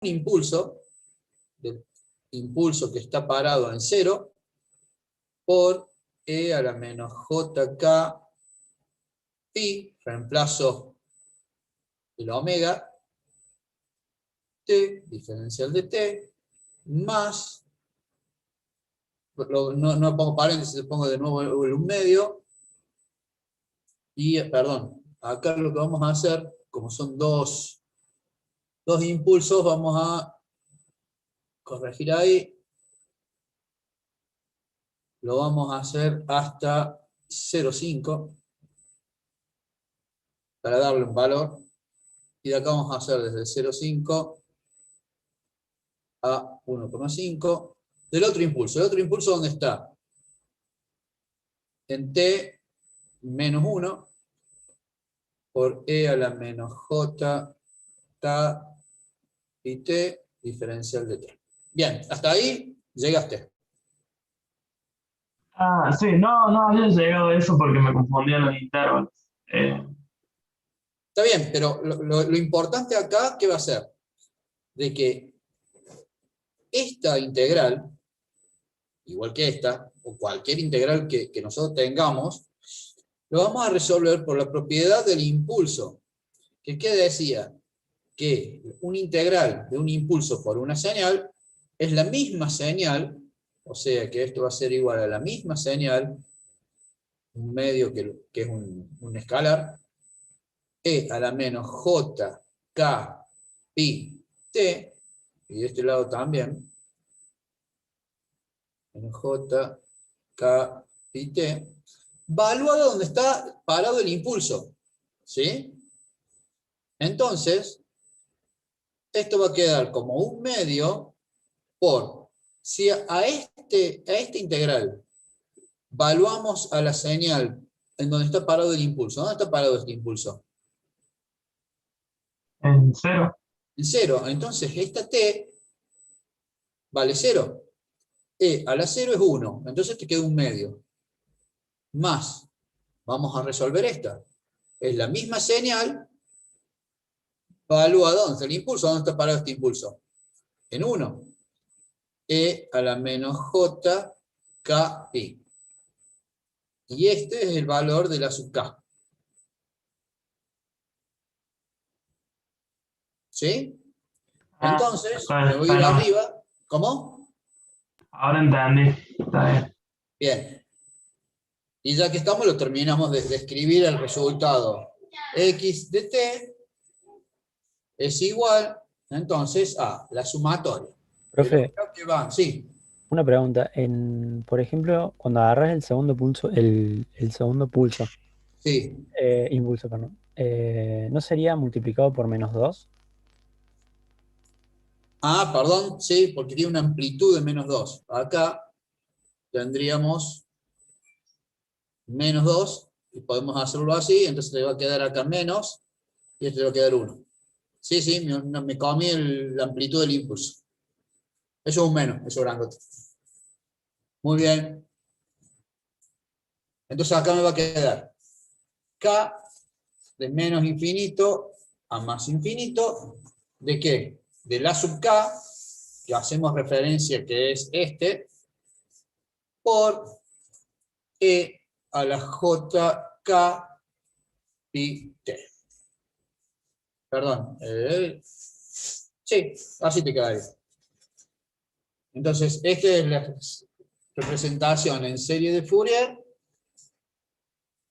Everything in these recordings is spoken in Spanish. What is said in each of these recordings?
impulso, del impulso que está parado en 0, por E a la menos JK pi, reemplazo el omega, t, diferencial de t, más, no pongo paréntesis, pongo de nuevo el 1/2, y, perdón, acá lo que vamos a hacer, como son dos impulsos, vamos a corregir ahí, lo vamos a hacer hasta 0,5, para darle un valor, y de acá vamos a hacer desde 0,5 a 1,5, del otro impulso. ¿El otro impulso dónde está? En t menos 1, por e a la menos j, k, y t, diferencial de t. Bien, hasta ahí llegaste. Ah, sí, no había llegado a eso porque me confundían los intervalos. Está bien, pero lo importante acá, ¿qué va a ser? De que esta integral, igual que esta, o cualquier integral que nosotros tengamos, lo vamos a resolver por la propiedad del impulso. ¿Qué decía? Que un integral de un impulso por una señal es la misma señal, o sea que esto va a ser igual a la misma señal, un medio que es un escalar, e a la menos j, k, pi, t, y de este lado también, menos j, k, pi, t, valuado donde está parado el impulso. ¿Sí? Entonces, esto va a quedar como un medio por, si a este integral valuamos a la señal en donde está parado el impulso. ¿Dónde está parado este impulso? En 0. En 0. Entonces esta t vale 0. E a la 0 es 1. Entonces te queda un medio. Más, vamos a resolver esta. Es la misma señal, evalúa dónde está el impulso. ¿Dónde está parado este impulso? En 1. E a la menos j, k, pi. Y este es el valor de la sub k. ¿Sí? Entonces, me voy a ir Bueno, arriba. ¿Cómo? ahora entendí. Está bien. Bien. Y ya que estamos, lo terminamos de escribir el resultado. X de t es igual, entonces, a la sumatoria de los Profe, que van. Sí, una pregunta. Por ejemplo, cuando agarras el segundo pulso, el segundo pulso, sí. impulso, perdón, ¿no sería multiplicado por -2? Ah, perdón, sí, porque tiene una amplitud de -2. Acá tendríamos -2, y podemos hacerlo así, entonces le va a quedar acá menos, y este le va a quedar 1. Sí, sí, me comí la amplitud del impulso. Eso es un menos, eso es grandote. Muy bien. Entonces acá me va a quedar k de menos infinito a más infinito. ¿De qué? De la sub k, que hacemos referencia que es este, por e a la j k pi t. Perdón. Sí, así te quedaría. Entonces, esta es la representación en serie de Fourier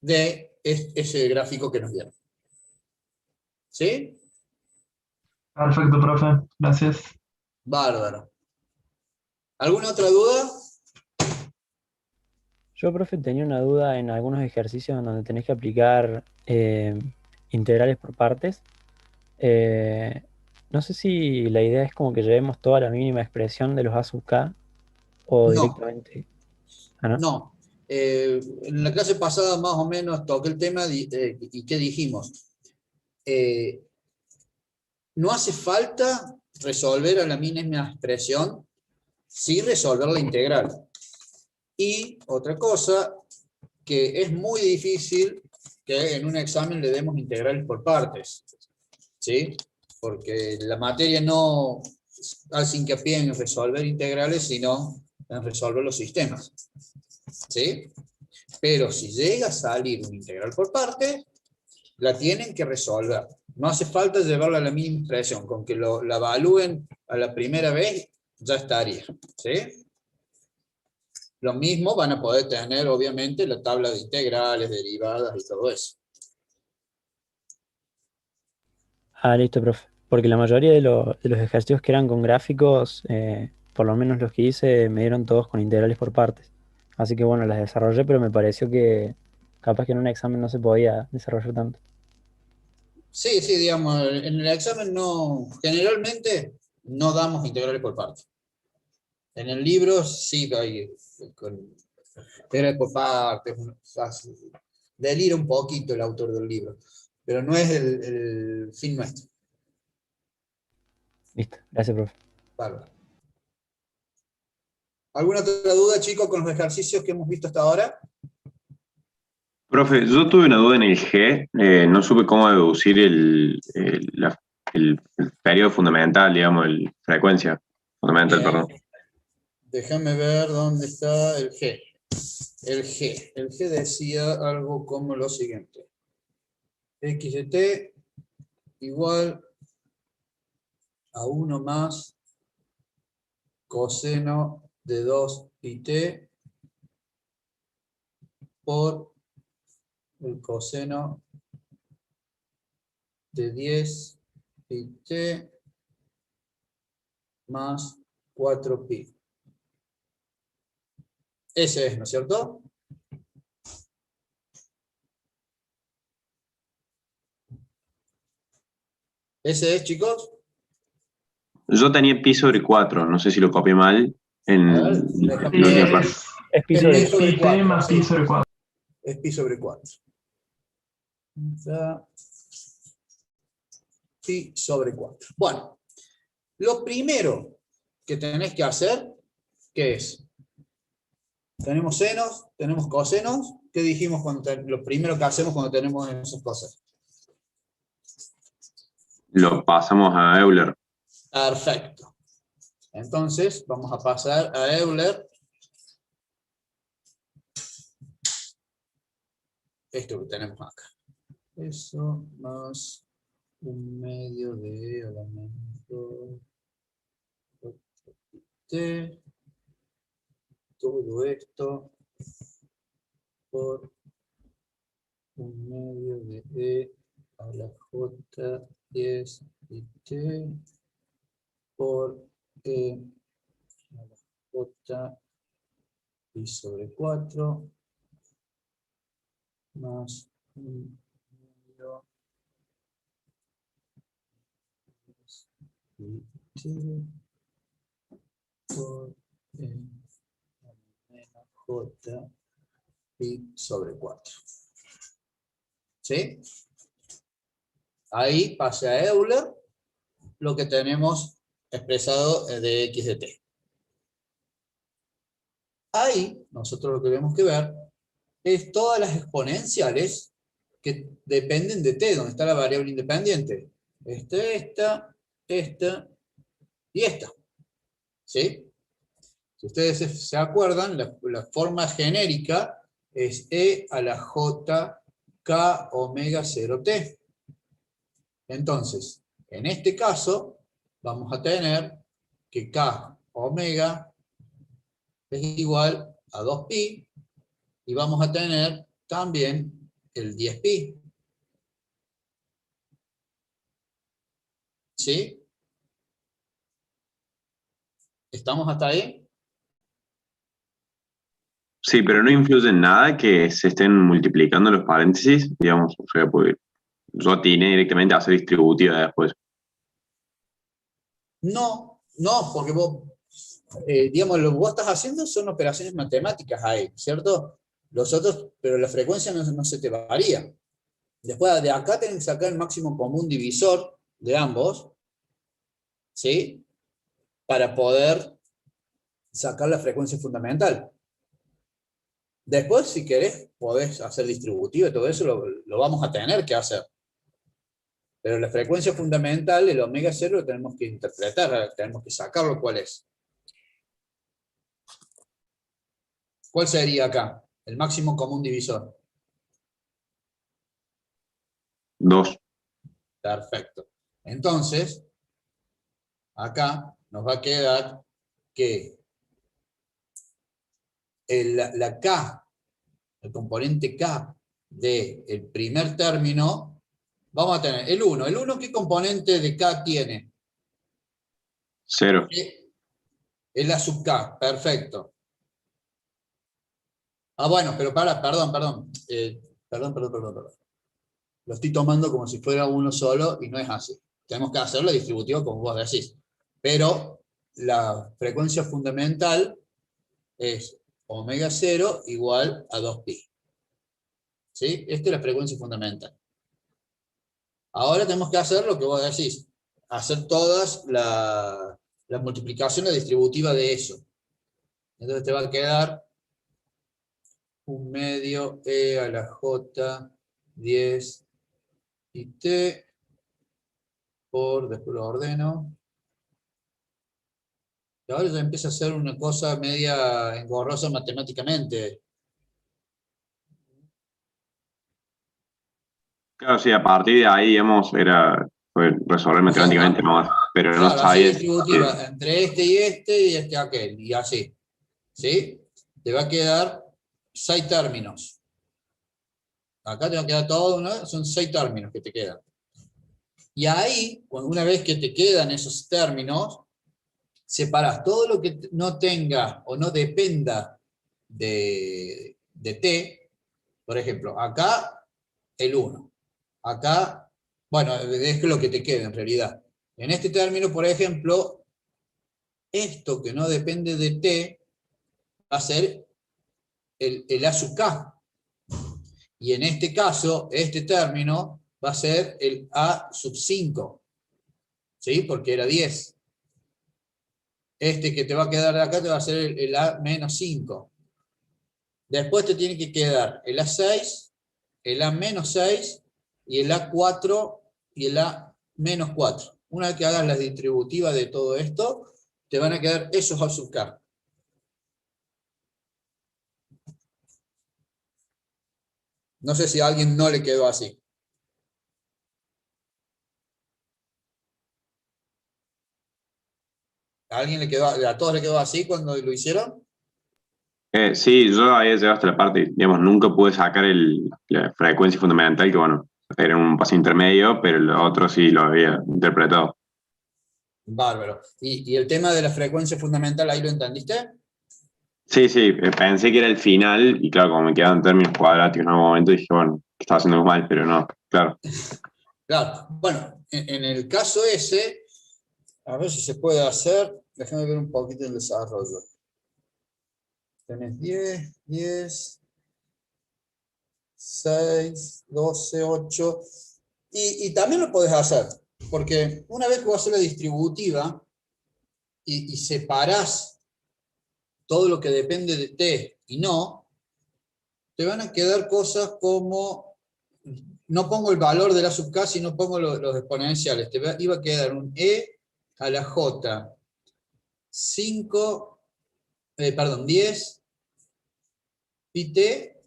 de ese gráfico que nos dieron. ¿Sí? Perfecto, profe. Gracias. Bárbaro. ¿Alguna otra duda? Yo, profe, tenía una duda en algunos ejercicios en donde tenés que aplicar integrales por partes. Eh, no sé si la idea es como que llevemos toda la mínima expresión de los A sub k o No, directamente. Ah, ¿no? no. En la clase pasada más o menos toqué el tema y ¿qué dijimos? No hace falta resolver a la mínima expresión sin resolver la integral. Y otra cosa, que es muy difícil que en un examen le demos integrales por partes, ¿sí? Porque la materia no hace hincapié en resolver integrales, sino en resolver los sistemas. ¿Sí? Pero si llega a salir una integral por parte, la tienen que resolver. No hace falta llevarla a la mínima expresión, con que la evalúen a la primera vez, ya estaría. ¿Sí? Lo mismo van a poder tener, obviamente, la tabla de integrales, derivadas y todo eso. Ah, listo, profe. Porque la mayoría de los ejercicios que eran con gráficos, por lo menos los que hice, me dieron todos con integrales por partes. Así que bueno, las desarrollé, pero me pareció que capaz que en un examen no se podía desarrollar tanto. Sí, sí, digamos, en el examen no, generalmente no damos integrales por parte. En el libro sí hay con integrales por parte, delira un poquito el autor del libro, pero no es el fin nuestro. Listo, gracias, profe. Bárbaro. ¿Alguna otra duda, chicos, con los ejercicios que hemos visto hasta ahora? Profe, yo tuve una duda en el G, no supe cómo deducir el periodo fundamental, digamos, el frecuencia fundamental, Bien. perdón. Déjame ver dónde está el G. El G decía algo como lo siguiente. X de t igual a 1 más coseno de 2 pi t por el coseno de 10 pi t más 4 pi. Ese es, ¿no es cierto? Ese es, chicos. Yo tenía pi sobre 4, no sé si lo copié mal en A ver, la déjame Sí, última ver. parte. Es Es piso pi de... sobre pi t 4. más pi sobre 4. Es pi sobre 4. Pi sobre 4. Bueno, lo primero que tenés que hacer, ¿qué es? Tenemos senos, tenemos cosenos. ¿Qué dijimos lo primero que hacemos cuando tenemos esas cosas? Lo pasamos a Euler. Perfecto. Entonces, vamos a pasar a Euler. Esto que tenemos acá. Eso más un medio de elemento T. Todo esto por un medio de E a la J 10 y T por E a la J pi sobre 4 más un medio y T por E a la menos J pi sobre 4. ¿Sí? Ahí pase a Euler lo que tenemos expresado de x de t. Ahí nosotros lo que tenemos que ver es todas las exponenciales que dependen de t, donde está la variable independiente. Esta y esta. ¿Sí? Si ustedes se acuerdan, la forma genérica es e a la j k omega 0t. Entonces, en este caso, vamos a tener que k omega es igual a 2pi, y vamos a tener también el 10pi. ¿Sí? ¿Estamos hasta ahí? Sí, pero no influye en nada que se estén multiplicando los paréntesis, digamos, o sea, porque yo atiné directamente a hacer distributiva después. No, no, porque vos, digamos, lo que vos estás haciendo son operaciones matemáticas ahí, ¿cierto? Los otros, pero la frecuencia no se te varía. Después de acá tenés que sacar el máximo común divisor de ambos, ¿sí? Para poder sacar la frecuencia fundamental. Después, si querés, podés hacer distributiva y todo eso, lo vamos a tener que hacer. Pero la frecuencia fundamental, el omega 0, lo tenemos que interpretar, tenemos que sacarlo cuál es. ¿Cuál sería acá? El máximo común divisor. 2. Perfecto. Entonces, acá nos va a quedar que la K, el componente K del primer término, vamos a tener el 1. ¿El 1 qué componente de K tiene? 0. Es la sub K, perfecto. Ah, bueno, pero perdón. Perdón. Lo estoy tomando como si fuera uno solo y no es así. Tenemos que hacerlo distributivo como vos decís. Pero la frecuencia fundamental es omega 0 igual a 2pi. ¿Sí? Esta es la frecuencia fundamental. Ahora tenemos que hacer lo que vos decís. Hacer todas la multiplicación distributiva de eso. Entonces te va a quedar 1/2 e a la j 10 y t por, después lo ordeno. Y ahora ya empieza a ser una cosa media engorrosa matemáticamente. Claro, sí, a partir de ahí, digamos, fue resolver matemáticamente más, pero no Claro, así sabía distributiva, entre este y este aquel, y así. ¿Sí? Te va a quedar 6 términos. Acá te va a quedar todo, ¿no? Son 6 términos que te quedan. Y ahí, una vez que te quedan esos términos, separás todo lo que no tenga o no dependa de t. Por ejemplo, acá el 1. Acá, bueno, es lo que te queda en realidad. En este término, por ejemplo, esto que no depende de t va a ser el a sub k. Y en este caso, este término va a ser el a sub 5. ¿Sí? Porque era 10. Este que te va a quedar de acá te va a ser el a menos 5. Después te tiene que quedar el A6, el A menos 6 y el A4 y el A menos 4. Una vez que hagas la distributiva de todo esto, te van a quedar esos A sub k. No sé si a alguien no le quedó así. ¿A todos le quedó así cuando lo hicieron? Sí, yo había llegado hasta la parte, digamos, nunca pude sacar la frecuencia fundamental, que bueno, era un paso intermedio, pero lo otro sí lo había interpretado. Bárbaro. ¿Y el tema de la frecuencia fundamental, ahí lo entendiste? Sí, pensé que era el final, y claro, como me quedaban términos cuadráticos en algún momento, dije, bueno, estaba haciendo algo mal, pero no, claro. Claro. Bueno, en el caso ese, a ver si se puede hacer, déjame ver un poquito el desarrollo. Tenés 10, 6, 12, 8, y también lo podés hacer, porque una vez que vas a hacer la distributiva y separás todo lo que depende de t y no, te van a quedar cosas como, no pongo el valor de la sub k, sino pongo los exponenciales, iba a quedar un e a la j 5, 10 pi t,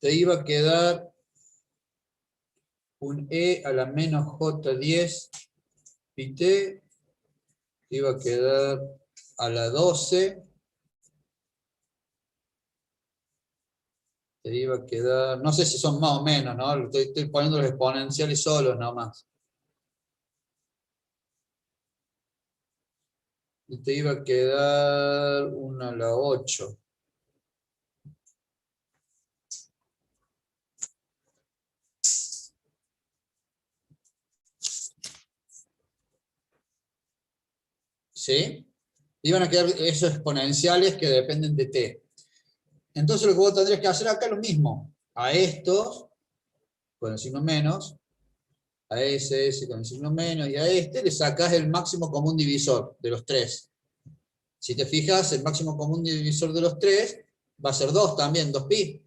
te iba a quedar un e a la menos j10 pi t, te iba a quedar a la 12, te iba a quedar, no sé si son más o menos, ¿no? Estoy poniendo los exponenciales solos nomás. Y te iba a quedar 1 a la 8. ¿Sí? Iban a quedar esos exponenciales que dependen de t. Entonces lo que vos tendrías que hacer acá es lo mismo. A estos, con el signo menos, a ese con el signo menos, y a este le sacás el máximo común divisor de los 3. Si te fijas, el máximo común divisor de los 3 va a ser 2 también, 2pi.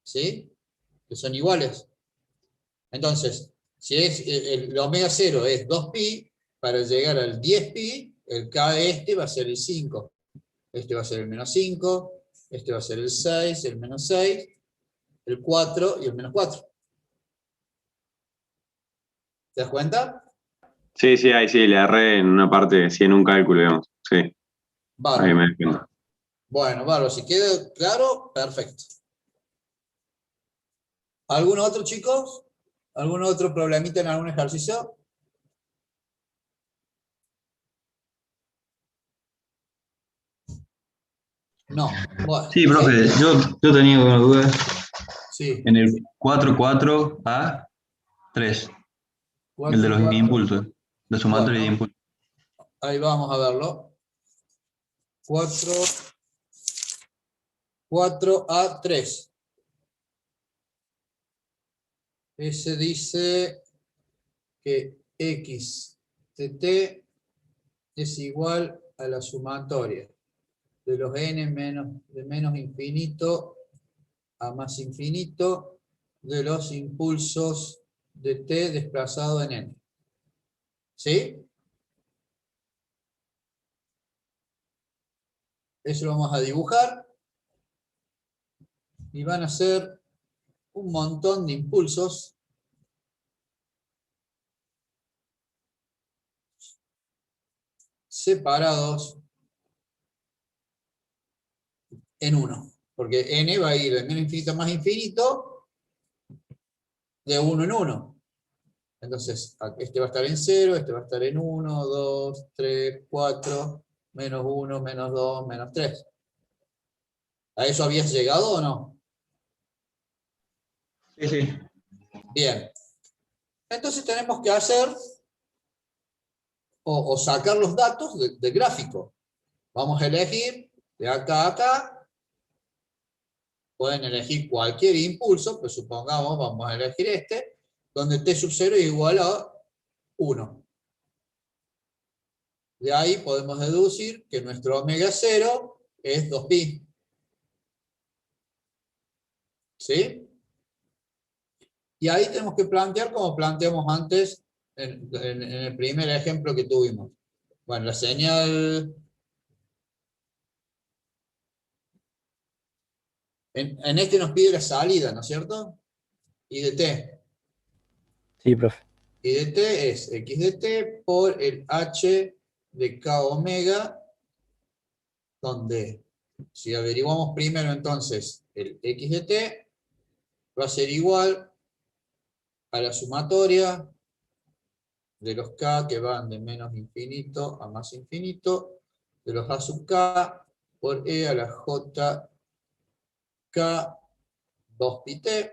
¿Sí? Que son iguales. Entonces, si es el omega 0 es 2pi, para llegar al 10pi, el K este va a ser el 5. Este va a ser el menos 5, este va a ser el 6, el menos 6, el 4 y el menos 4. ¿Te das cuenta? Sí, sí, ahí sí, le erré en una parte, sí, en un cálculo, digamos. Sí, ahí Bárbaro. me di cuenta. Bueno, bárbaro. Si queda claro, perfecto. ¿Algún otro, chicos? ¿Algún otro problemita en algún ejercicio? No. Bueno, Sí, profe, yo tenía una duda sí. en el 4,4A3, el de 4, los 4. impulsos, de sumatoria y de Bueno, impulsos. ahí vamos a verlo. 4A3. Ese dice que x de t es igual a la sumatoria de los n de menos infinito a más infinito de los impulsos de t desplazado en n. ¿Sí? Eso lo vamos a dibujar y van a ser un montón de impulsos separados en uno, porque n va a ir de menos infinito a más infinito de uno en uno. Entonces, este va a estar en 0, este va a estar en 1, 2, 3, 4, menos 1, menos 2, menos 3. ¿A eso habías llegado o no? Sí, sí. Bien. Entonces tenemos que hacer o sacar los datos del gráfico. Vamos a elegir de acá a acá. Pueden elegir cualquier impulso, pues supongamos, vamos a elegir este, donde t sub 0 es igual a 1. De ahí podemos deducir que nuestro omega 0 es 2pi. ¿Sí? Y ahí tenemos que plantear como planteamos antes en el primer ejemplo que tuvimos. Bueno, la señal... En este nos pide la salida, ¿no es cierto? Y de t. Sí, profe. Y de t es x de t por el h de k omega, donde si averiguamos primero entonces el x de t, va a ser igual a la sumatoria de los k que van de menos infinito a más infinito, de los a sub k por e a la j k 2pi t,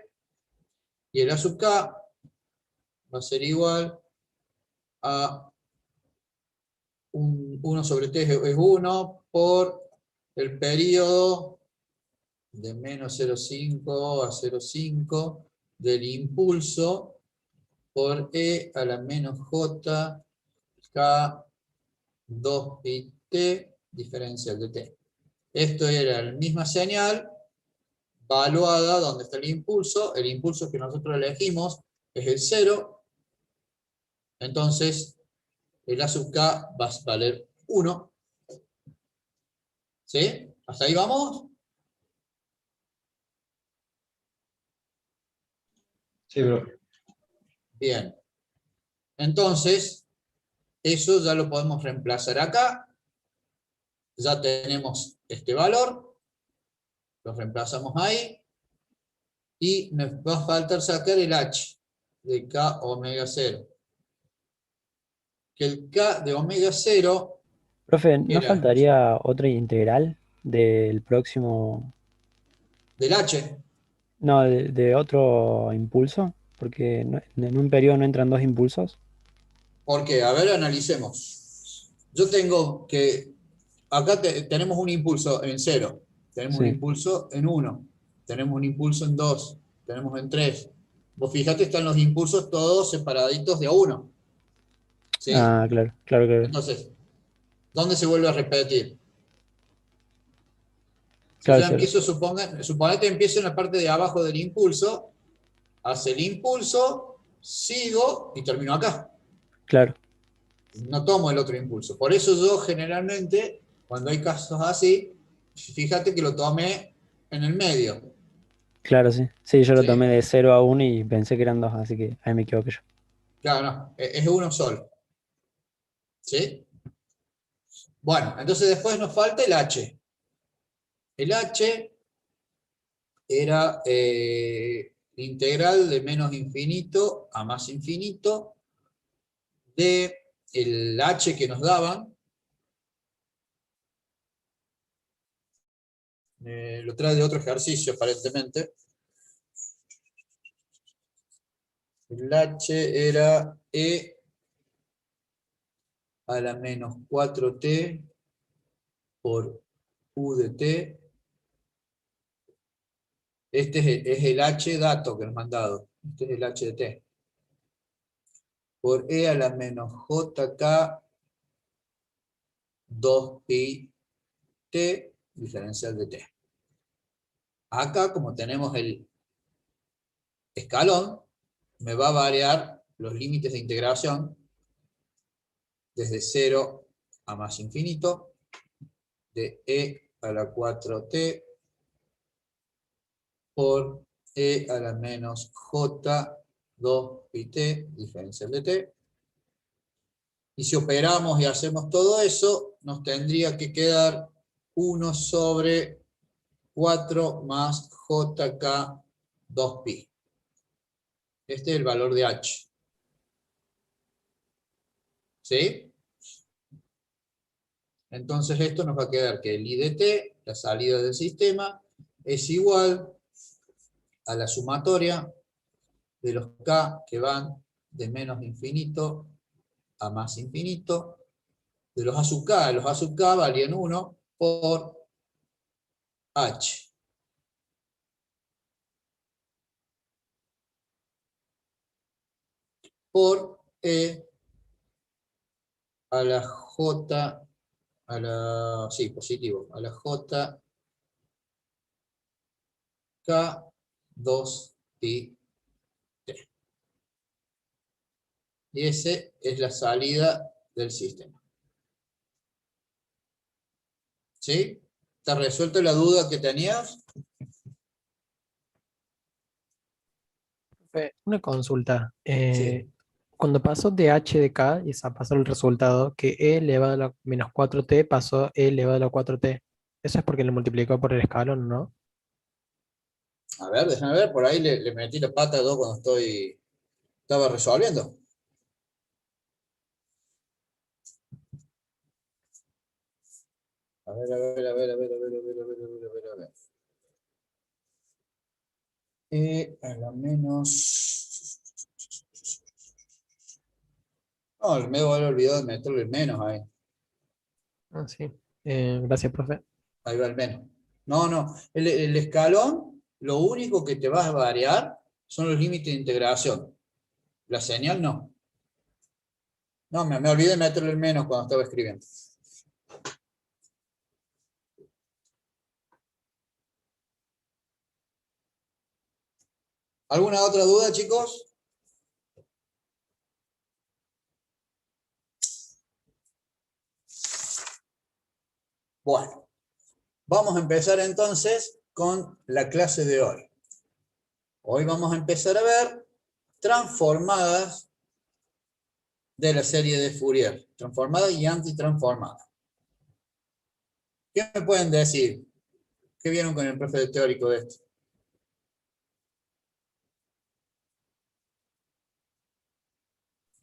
y el a sub k va a ser igual a 1 sobre t es 1 por el periodo de menos 0,5 a 0,5 del impulso por e a la menos j k 2pi t diferencial de t. Esto era la misma señal valuada donde está el impulso que nosotros elegimos es el 0, entonces el a sub k va a valer 1. ¿Sí? ¿Hasta ahí vamos? Sí, profe. Bien. Entonces, eso ya lo podemos reemplazar acá. Ya tenemos este valor. Lo reemplazamos ahí. Y nos va a faltar sacar el h de k omega 0. Que el k de omega 0 Profe, ¿no era faltaría otra integral del próximo, del h. no, de otro impulso? Porque en un periodo no entran dos impulsos. Porque, a ver, analicemos. Yo tengo que, acá tenemos un impulso en 0, tenemos un Sí. impulso en 1, tenemos un impulso en 2, tenemos en 3. Vos fíjate, están los impulsos todos separaditos de a 1. ¿Sí? Ah, claro, claro, claro. Entonces, ¿dónde se vuelve a repetir? Si Claro, yo sí. empiezo, suponete empiezo en la parte de abajo del impulso, hace el impulso, sigo y termino acá. Claro, No tomo el otro impulso. Por eso yo generalmente, cuando hay casos así, fíjate que lo tomé en el medio. claro, sí. Sí, yo lo ¿Sí? tomé de 0 a 1 y pensé que eran 2, así que ahí me equivoqué yo. Claro, no, es uno solo. ¿Sí? Bueno, entonces después nos falta el H. El H era integral de menos infinito a más infinito de el H que nos daban. Lo trae de otro ejercicio aparentemente. El H era E a la menos 4t por U de t. Este es el H dato que nos han dado. Este es el H de t. Por E a la menos JK 2pi t diferencial de t. Acá, como tenemos el escalón, me va a variar los límites de integración desde 0 a más infinito, de E a la 4t por E a la menos J 2pi-t diferencial de t. Y si operamos y hacemos todo eso, nos tendría que quedar 1 sobre 4 más JK 2pi. Este es el valor de H. ¿Sí? Entonces esto nos va a quedar que el I de t, la salida del sistema, es igual a la sumatoria de los K que van de menos infinito a más infinito, de los A sub K. Los A sub K valían 1 por H. Por E a la J, a la, sí, positivo, a la J K 2pi t. Y esa es la salida del sistema. ¿Sí? ¿Está resuelta la duda que tenías? Una consulta. Sí. Cuando pasó de h de k, y pasó el resultado, que e elevado a la menos 4t pasó e elevado a la 4t. Eso es porque lo multiplicó por el escalón, ¿no? A ver, déjame ver, por ahí le metí la pata yo cuando estaba resolviendo. A ver, a ver, a ver, a ver, a ver, a ver, a ver, a ver, a ver, a ver. E a la menos... No, me voy a olvidar de meterle el menos ahí. Ah, sí. Gracias, profe. Ahí va el menos. No, no. El escalón, lo único que te va a variar son los límites de integración. La señal no. No, me olvidé de meterle el menos cuando estaba escribiendo. ¿Alguna otra duda, chicos? Bueno, vamos a empezar entonces con la clase de hoy. Hoy vamos a empezar a ver transformadas de la serie de Fourier. Transformada y antitransformada. ¿Qué me pueden decir? ¿Qué vieron con el profe teórico de esto?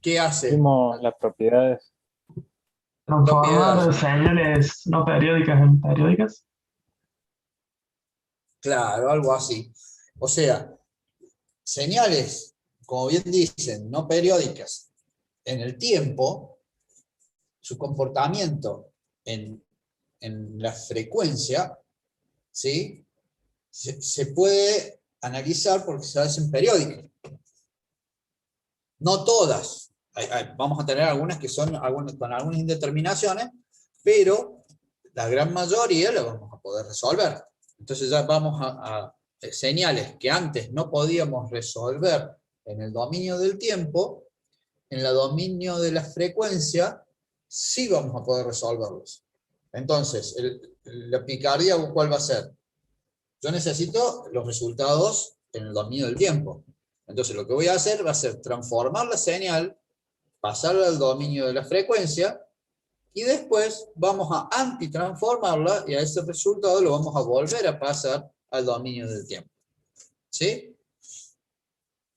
¿Qué hace? Vimos las propiedades. Transformar Propiedades. señales no periódicas en periódicas. Claro, algo así. O sea, señales, como bien dicen, no periódicas en el tiempo, su comportamiento en la frecuencia, ¿sí? Se puede analizar porque se hacen periódicas. No todas. Vamos a tener algunas que son con algunas indeterminaciones, pero la gran mayoría la vamos a poder resolver. Entonces ya vamos a señales que antes no podíamos resolver en el dominio del tiempo, en el dominio de la frecuencia, sí vamos a poder resolverlos. Entonces, la picardía, ¿cuál va a ser? Yo necesito los resultados en el dominio del tiempo. Entonces, lo que voy a hacer va a ser transformar la señal, pasarla al dominio de la frecuencia, y después vamos a antitransformarla, y a ese resultado lo vamos a volver a pasar al dominio del tiempo. ¿Sí?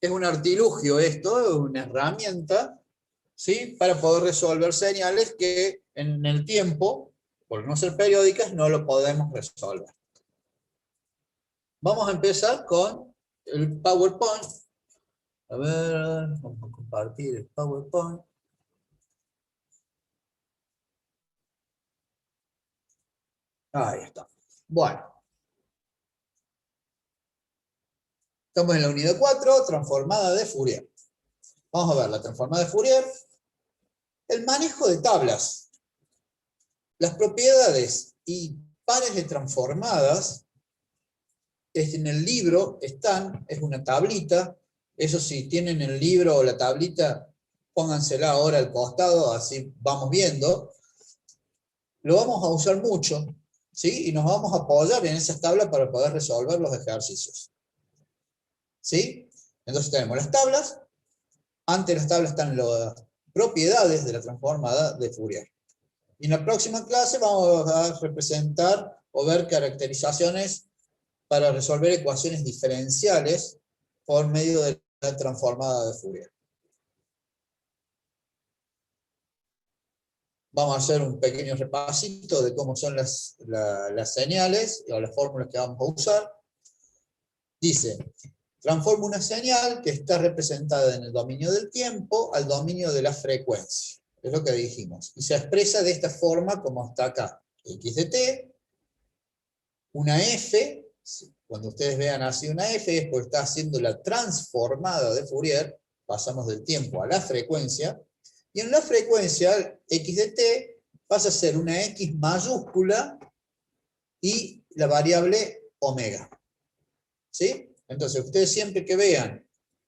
Es un artilugio esto, es una herramienta, ¿sí? Para poder resolver señales que en el tiempo, por no ser periódicas, no lo podemos resolver. Vamos a empezar con el PowerPoint. A ver, vamos a compartir el PowerPoint. Ahí está. Bueno. Estamos en la unidad 4, transformada de Fourier. Vamos a ver la transformada de Fourier. El manejo de tablas. Las propiedades y pares de transformadas en el libro están, es una tablita. Eso si tienen el libro o la tablita, póngansela ahora al costado, así vamos viendo. Lo vamos a usar mucho, ¿sí? Y nos vamos a apoyar en esas tablas para poder resolver los ejercicios. ¿Sí? Entonces tenemos las tablas. Antes de las tablas están las propiedades de la transformada de Fourier. Y en la próxima clase vamos a representar o ver caracterizaciones para resolver ecuaciones diferenciales por medio de la transformada de Fourier. Vamos a hacer un pequeño repasito de cómo son las señales o las fórmulas que vamos a usar. Dice, transforma una señal que está representada en el dominio del tiempo al dominio de la frecuencia. Es lo que dijimos. Y se expresa de esta forma como está acá. X de t, una f, cuando ustedes vean así una f es porque está haciendo la transformada de Fourier, pasamos del tiempo a la frecuencia, y en la frecuencia x de t pasa a ser una x mayúscula y la variable omega. ¿Sí? Entonces, ustedes siempre que vean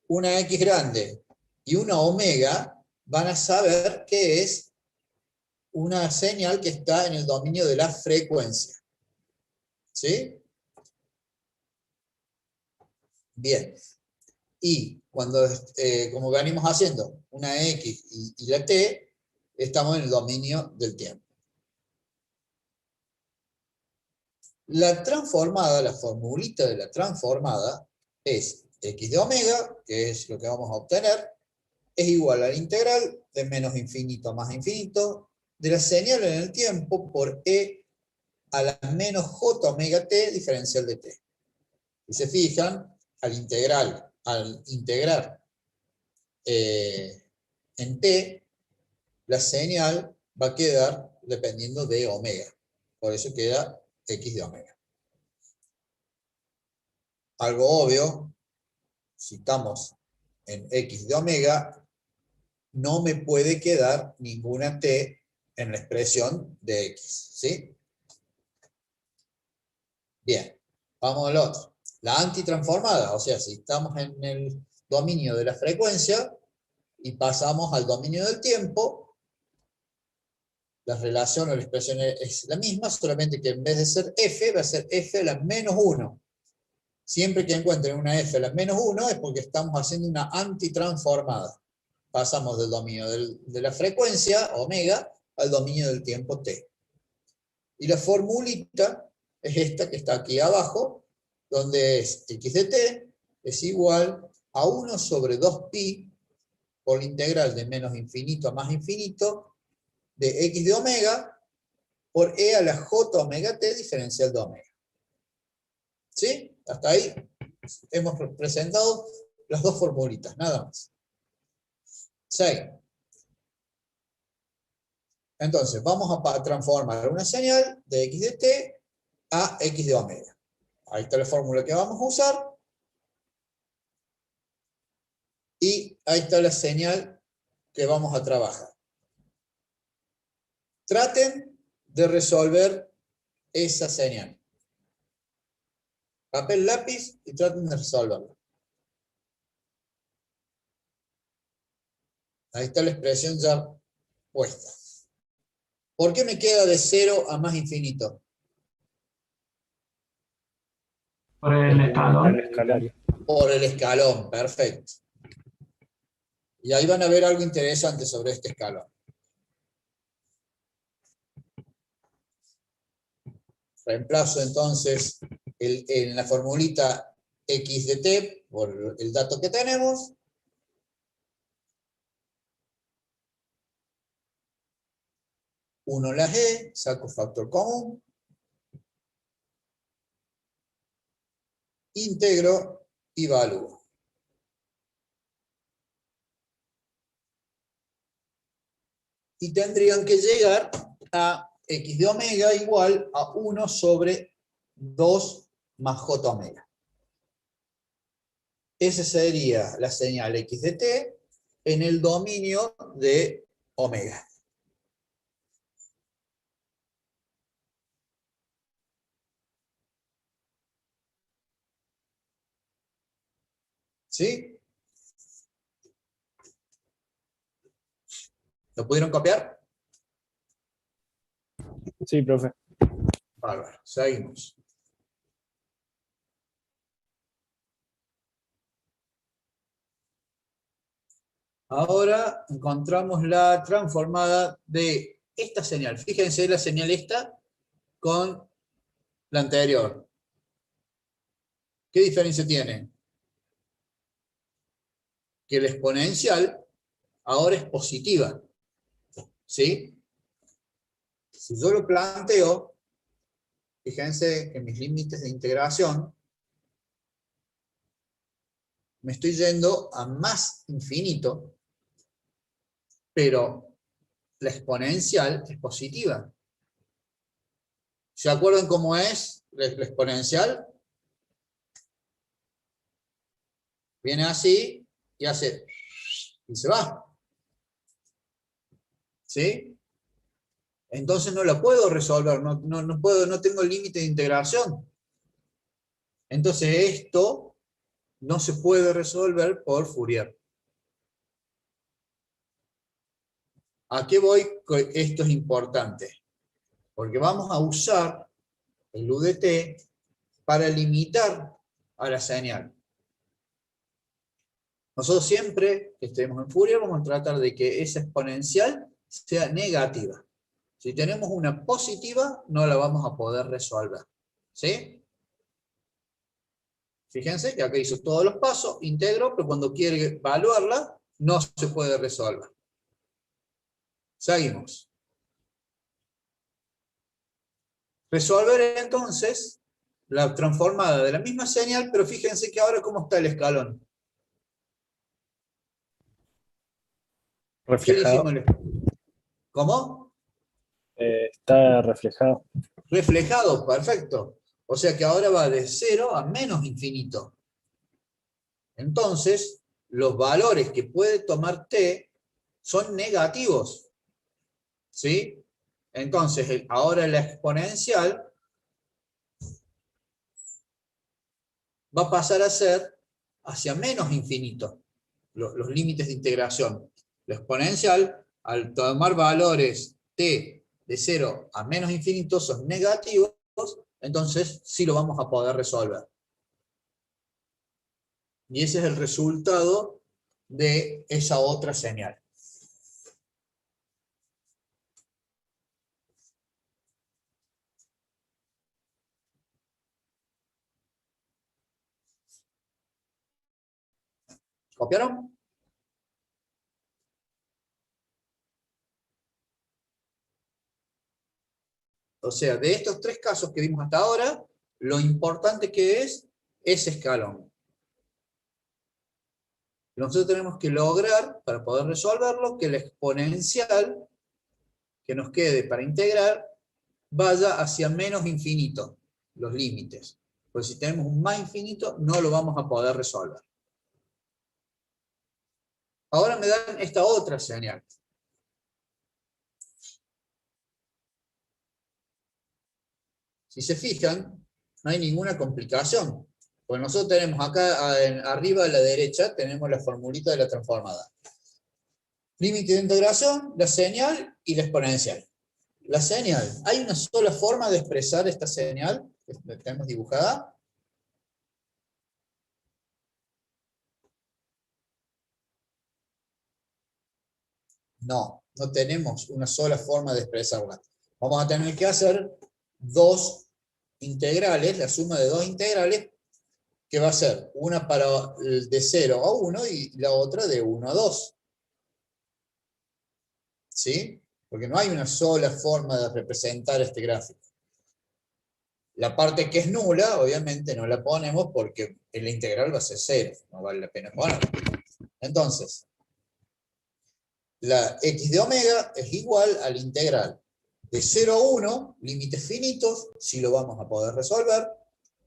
una X grande y una omega, van a saber que es una señal que está en el dominio de la frecuencia. ¿Sí? Bien. Y cuando, como venimos haciendo, una X y la T, estamos en el dominio del tiempo. La transformada, la formulita de la transformada, es x de omega, que es lo que vamos a obtener, es igual a la integral de menos infinito a más infinito, de la señal en el tiempo por e a la menos j omega t diferencial de t. Y se fijan, al integrar en t, la señal va a quedar dependiendo de omega. Por eso queda x de omega. Algo obvio, si estamos en x de omega, no me puede quedar ninguna t en la expresión de x. ¿Sí? Bien, vamos al otro. La antitransformada, o sea, si estamos en el dominio de la frecuencia y pasamos al dominio del tiempo, la relación o la expresión es la misma, solamente que en vez de ser f, va a ser f a la menos 1. Siempre que encuentren una f a la menos 1 es porque estamos haciendo una antitransformada. Pasamos del dominio de la frecuencia, omega, al dominio del tiempo t. Y la formulita es esta que está aquí abajo, donde es x de t es igual a 1 sobre 2pi por la integral de menos infinito a más infinito de x de omega por e a la j omega t diferencial de omega. ¿Sí? Hasta ahí hemos presentado las dos formulitas, nada más. 6. Entonces, vamos a transformar una señal de x de t a x de omega. Ahí está la fórmula que vamos a usar. Y ahí está la señal que vamos a trabajar. Traten de resolver esa señal. Papel, lápiz y traten de resolverla. Ahí está la expresión ya puesta. ¿Por qué me queda de 0 a más infinito? Por el escalón. Escalario. Por el escalón, perfecto. Y ahí van a ver algo interesante sobre este escalón. Reemplazo entonces en la formulita x de t por el dato que tenemos. Uno la g, saco factor común. Integro y evalúo. Y tendrían que llegar a x de omega igual a 1 sobre 2 más j omega. Esa sería la señal x de t en el dominio de omega. ¿Sí? ¿Lo pudieron copiar? Sí, profe. Bárbaro, seguimos. Ahora encontramos la transformada de esta señal. Fíjense la señal esta con la anterior. ¿Qué diferencia tiene? Que la exponencial ahora es positiva. ¿Sí? Si yo lo planteo, fíjense que mis límites de integración me estoy yendo a más infinito, pero la exponencial es positiva. ¿Se acuerdan cómo es la exponencial? Viene así y hace y se va. ¿Sí? Entonces no la puedo resolver, no tengo límite de integración. Entonces esto no se puede resolver por Fourier. ¿A qué voy? Esto es importante. Porque vamos a usar el UDT para limitar a la señal. Nosotros siempre que estemos en Fourier vamos a tratar de que esa exponencial sea negativa. Si tenemos una positiva, no la vamos a poder resolver. ¿Sí? Fíjense que acá hizo todos los pasos, integro, pero cuando quiere evaluarla, no se puede resolver. Seguimos. Resolver entonces la transformada de la misma señal, pero fíjense que ahora cómo está el escalón. Reflejado. ¿Cómo? Está reflejado. Reflejado, perfecto. O sea que ahora va de 0 a menos infinito. Entonces, los valores que puede tomar t son negativos. ¿Sí? Entonces, ahora la exponencial va a pasar a ser hacia menos infinito. Los límites de integración. La exponencial, al tomar valores t de 0 a menos infinito, son negativos, entonces sí lo vamos a poder resolver. Y ese es el resultado de esa otra señal. ¿Copiaron? O sea, de estos tres casos que vimos hasta ahora, lo importante que es ese escalón. Nosotros tenemos que lograr, para poder resolverlo, que la exponencial que nos quede para integrar vaya hacia menos infinito, los límites. Porque si tenemos un más infinito, no lo vamos a poder resolver. Ahora me dan esta otra señal. Si se fijan, no hay ninguna complicación. Pues nosotros tenemos acá arriba a la derecha, tenemos la formulita de la transformada. Límite de integración, la señal y la exponencial. La señal, ¿hay una sola forma de expresar esta señal que tenemos dibujada? No, no tenemos una sola forma de expresarla. Vamos a tener que hacer dos integrales, la suma de dos integrales, que va a ser una para de 0 a 1 y la otra de 1 a 2. ¿Sí? Porque no hay una sola forma de representar este gráfico. La parte que es nula, obviamente no la ponemos porque la integral va a ser 0. No vale la pena ponerla. Entonces, la x de omega es igual a la integral de 0 a 1, límites finitos, si lo vamos a poder resolver,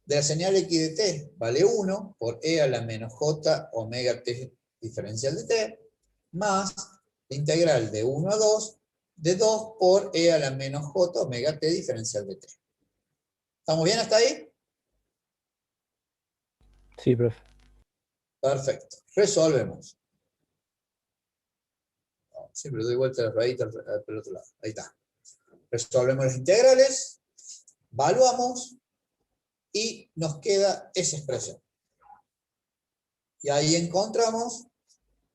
de la señal x de t vale 1 por e a la menos j omega t diferencial de t, más la integral de 1 a 2, de 2 por e a la menos j omega t diferencial de t. ¿Estamos bien hasta ahí? Sí, profe. Perfecto. Resolvemos. Siempre doy vuelta la ruedita al otro lado. Ahí está. Resolvemos las integrales, evaluamos y nos queda esa expresión. Y ahí encontramos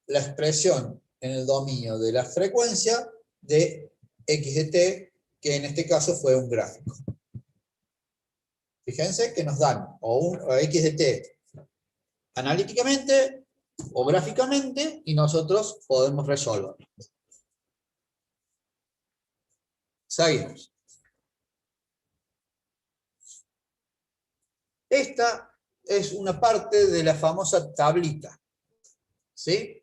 la expresión en el dominio de la frecuencia de x de t, que en este caso fue un gráfico. Fíjense que nos dan o x de t analíticamente o gráficamente y nosotros podemos resolver. Seguimos. Esta es una parte de la famosa tablita. ¿Sí?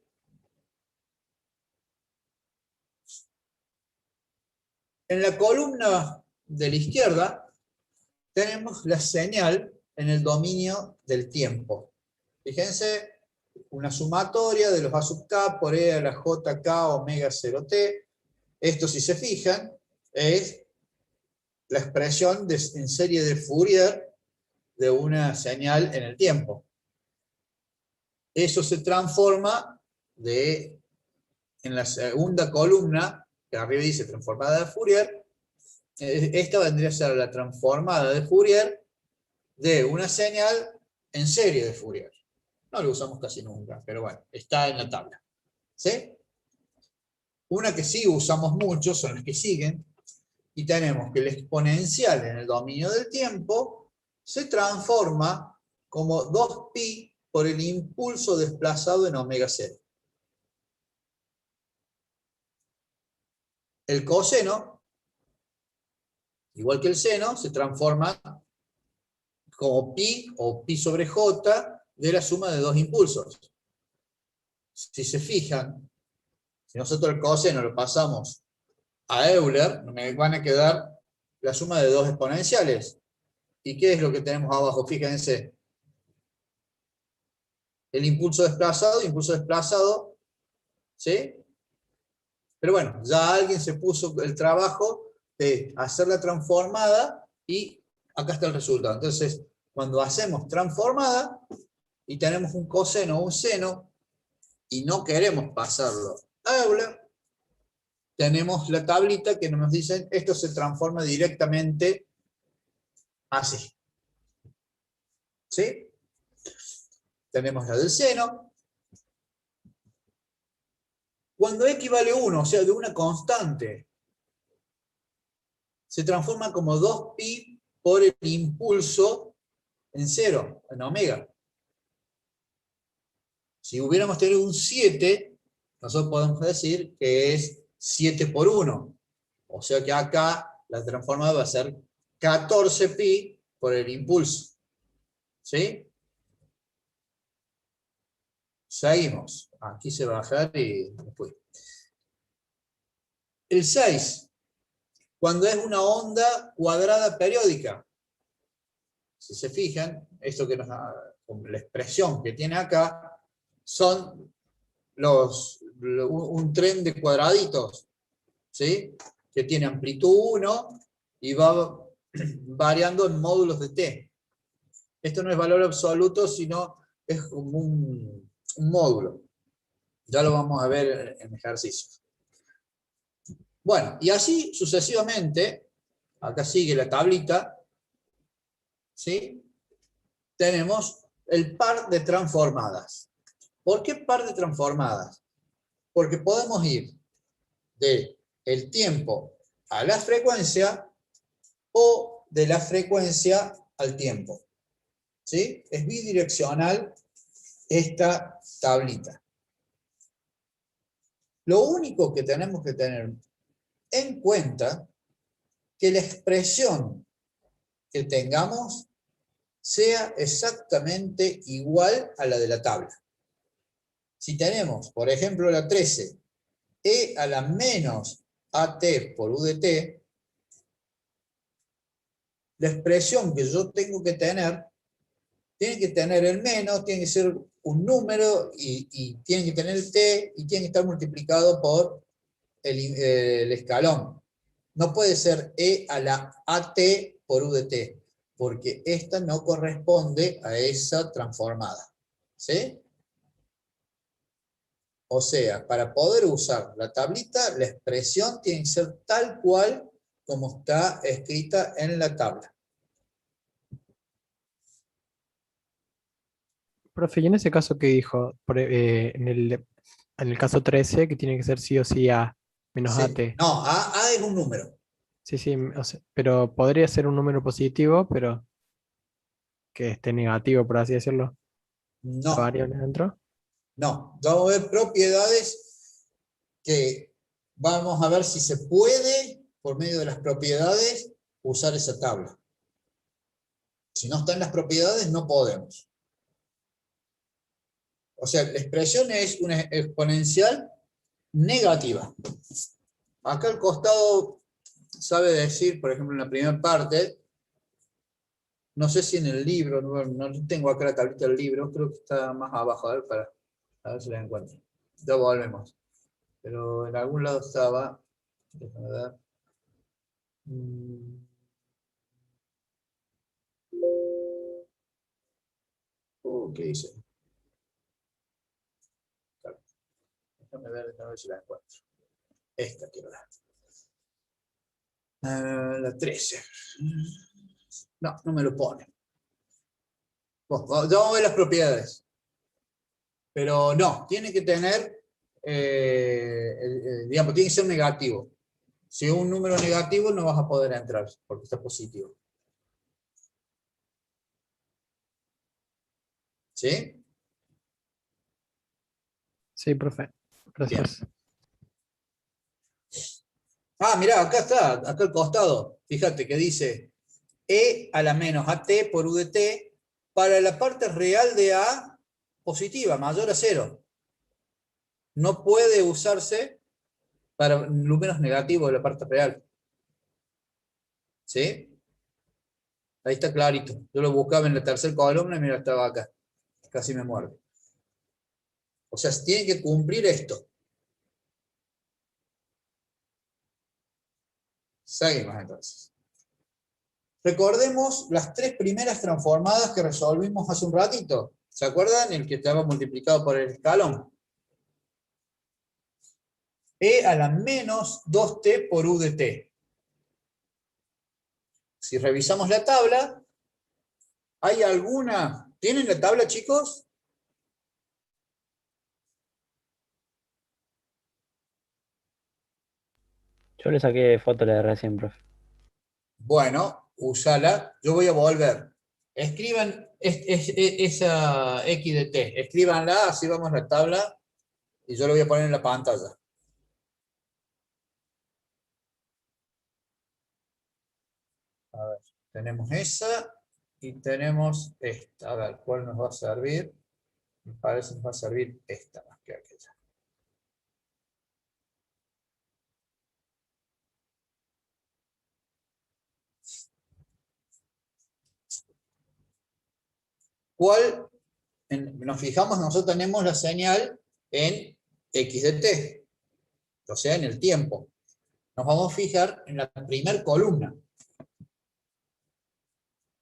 En la columna de la izquierda tenemos la señal en el dominio del tiempo. Fíjense, una sumatoria de los a sub k por e a la jk omega 0t. Esto, si se fijan, es la expresión en serie de Fourier de una señal en el tiempo. Eso se transforma en la segunda columna, que arriba dice transformada de Fourier. Esta vendría a ser la transformada de Fourier de una señal en serie de Fourier. No lo usamos casi nunca, pero bueno, está en la tabla. ¿Sí? Una que sí usamos mucho son las que siguen, y tenemos que el exponencial en el dominio del tiempo se transforma como 2pi por el impulso desplazado en omega 0. El coseno, igual que el seno, se transforma como pi o pi sobre j de la suma de dos impulsos. Si se fijan, si nosotros el coseno lo pasamos a Euler, me van a quedar la suma de dos exponenciales. ¿Y qué es lo que tenemos abajo? Fíjense. El impulso desplazado, ¿sí? Pero bueno, ya alguien se puso el trabajo de hacer la transformada y acá está el resultado. Entonces, cuando hacemos transformada y tenemos un coseno o un seno y no queremos pasarlo a Euler, tenemos la tablita que nos dice esto se transforma directamente así. ¿Sí? Tenemos la del seno. Cuando x vale 1, o sea, de una constante, se transforma como 2pi por el impulso en 0, en omega. Si hubiéramos tenido un 7, nosotros podemos decir que es 7 por 1. O sea que acá la transformada va a ser 14pi por el impulso. ¿Sí? Seguimos. Aquí se va a bajar y después. El 6. Cuando es una onda cuadrada periódica. Si se fijan, esto que la expresión que tiene acá son un tren de cuadraditos, ¿sí? Que tiene amplitud 1 y va variando en módulos de t. Esto no es valor absoluto, sino es como un módulo. Ya lo vamos a ver en ejercicios. Bueno, y así sucesivamente, acá sigue la tablita, ¿sí? Tenemos el par de transformadas. ¿Por qué par de transformadas? Porque podemos ir de el tiempo a la frecuencia o de la frecuencia al tiempo. ¿Sí? Es bidireccional esta tablita. Lo único que tenemos que tener en cuenta que la expresión que tengamos sea exactamente igual a la de la tabla. Si tenemos, por ejemplo, la 13, e a la menos at por u de t, la expresión que yo tengo que tener, tiene que tener el menos, tiene que ser un número, y tiene que tener el t, y tiene que estar multiplicado por el escalón. No puede ser e a la at por u de t, porque esta no corresponde a esa transformada. ¿Sí? O sea, para poder usar la tablita, la expresión tiene que ser tal cual como está escrita en la tabla. Profe, y en ese caso que dijo, en el caso 13, que tiene que ser sí o sí A menos Sí. AT. No, A es un número. Sí, sí, o sea, pero podría ser un número positivo, pero que esté negativo, por así decirlo. La No, variable dentro. no. Vamos a ver propiedades que vamos a ver si se puede, por medio de las propiedades, usar esa tabla. Si no están las propiedades, no podemos. O sea, la expresión es una exponencial negativa. Acá al costado sabe decir, por ejemplo, en la primera parte, no sé si en el libro, no tengo acá la tablita del libro, creo que está más abajo, a ver si la encuentro. Ya volvemos. Pero en algún lado estaba, déjame ver. ¿Qué dice? Déjame ver si la encuentro. Esta quiero ver. La 13. No, no me lo pone. Bueno, vamos a ver las propiedades. Pero no, tiene que tener, digamos, tiene que ser negativo. Si es un número negativo no vas a poder entrar porque está positivo. ¿Sí? Sí, profe. Gracias. Ah, mirá, acá está, acá al costado. Fíjate que dice e a la menos at por u de t para la parte real de a positiva, mayor a 0. No puede usarse para números negativos de la parte real. ¿Sí? Ahí está clarito. Yo lo buscaba en la tercera columna y mira, estaba acá. Casi me muerde. O sea, tiene que cumplir esto. Seguimos entonces. Recordemos las tres primeras transformadas que resolvimos hace un ratito. ¿Se acuerdan? El que estaba multiplicado por el escalón. E a la menos 2t por u de t. Si revisamos la tabla, ¿hay alguna? ¿Tienen la tabla, chicos? Yo le saqué foto la de recién, profe. Bueno, úsala. Yo voy a volver. Escriban esa x de t. Escríbanla, así vamos a la tabla. Y yo lo voy a poner en la pantalla. A ver, tenemos esa y tenemos esta. A ver, ¿cuál nos va a servir? Me parece que nos va a servir esta más que aquella. ¿Cuál? Nos fijamos, nosotros tenemos la señal en x de t, o sea, en el tiempo. Nos vamos a fijar en la primera columna.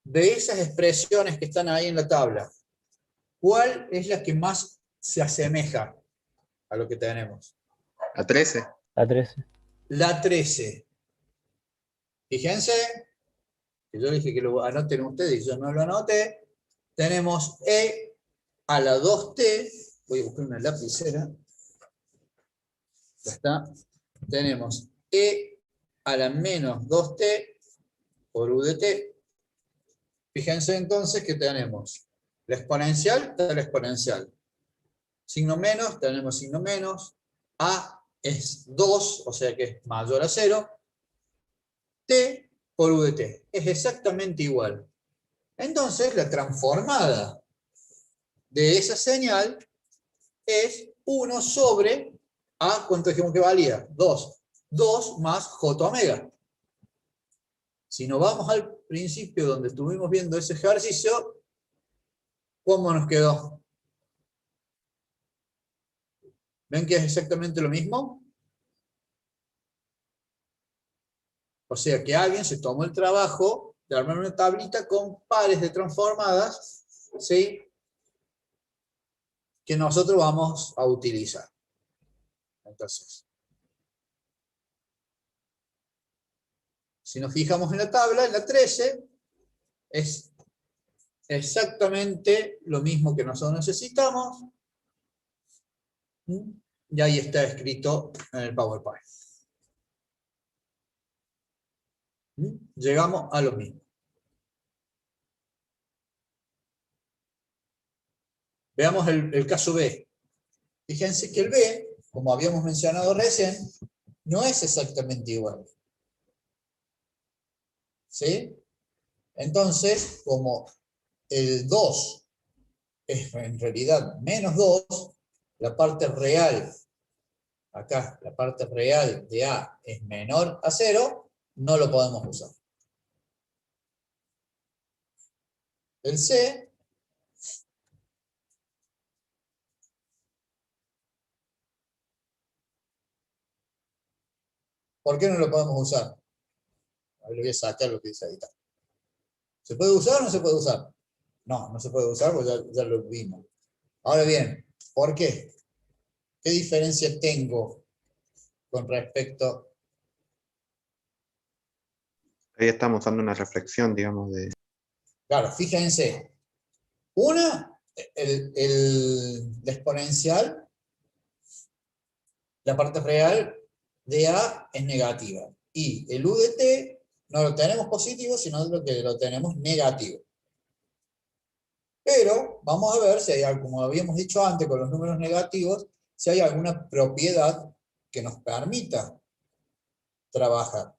De esas expresiones que están ahí en la tabla, ¿cuál es la que más se asemeja a lo que tenemos. A 13. La 13. La 13. Fíjense, que yo dije que lo anoten ustedes y yo no lo anoté. Tenemos E a la 2t. Voy a buscar una lapicera. Ya está. Tenemos E a la menos 2t por u de t. Fíjense entonces que tenemos la exponencial, está la exponencial. Signo menos, tenemos signo menos. A es 2, o sea que es mayor a 0. T por u de t. Es exactamente igual. Entonces la transformada de esa señal es 1 sobre A, ¿cuánto dijimos que valía? 2. 2 más j omega. Si nos vamos al principio donde estuvimos viendo ese ejercicio, ¿cómo nos quedó? ¿Ven que es exactamente lo mismo? O sea que alguien se tomó el trabajo de armar una tablita con pares de transformadas, ¿sí?, que nosotros vamos a utilizar. Entonces, si nos fijamos en la tabla, en la 13, es exactamente lo mismo que nosotros necesitamos. Y ahí está escrito en el PowerPoint. Llegamos a lo mismo. Veamos el caso B. Fíjense que el B, como habíamos mencionado recién, no es exactamente igual. ¿Sí? Entonces, como el 2 es en realidad menos 2, la parte real, acá, la parte real de A es menor a 0, no lo podemos usar. El C ¿por qué no lo podemos usar? Ahora le voy a sacar lo que dice ahí. ¿Se puede usar o no se puede usar? No, no se puede usar porque ya lo vimos. Ahora bien, ¿por qué? ¿Qué diferencia tengo con respecto? Ahí estamos dando una reflexión, digamos, de... Claro, fíjense. Una, la exponencial, la parte real de A es negativa. Y el u de t no lo tenemos positivo, sino que lo tenemos negativo. Pero vamos a ver si hay algo, como habíamos dicho antes con los números negativos, si hay alguna propiedad que nos permita trabajar.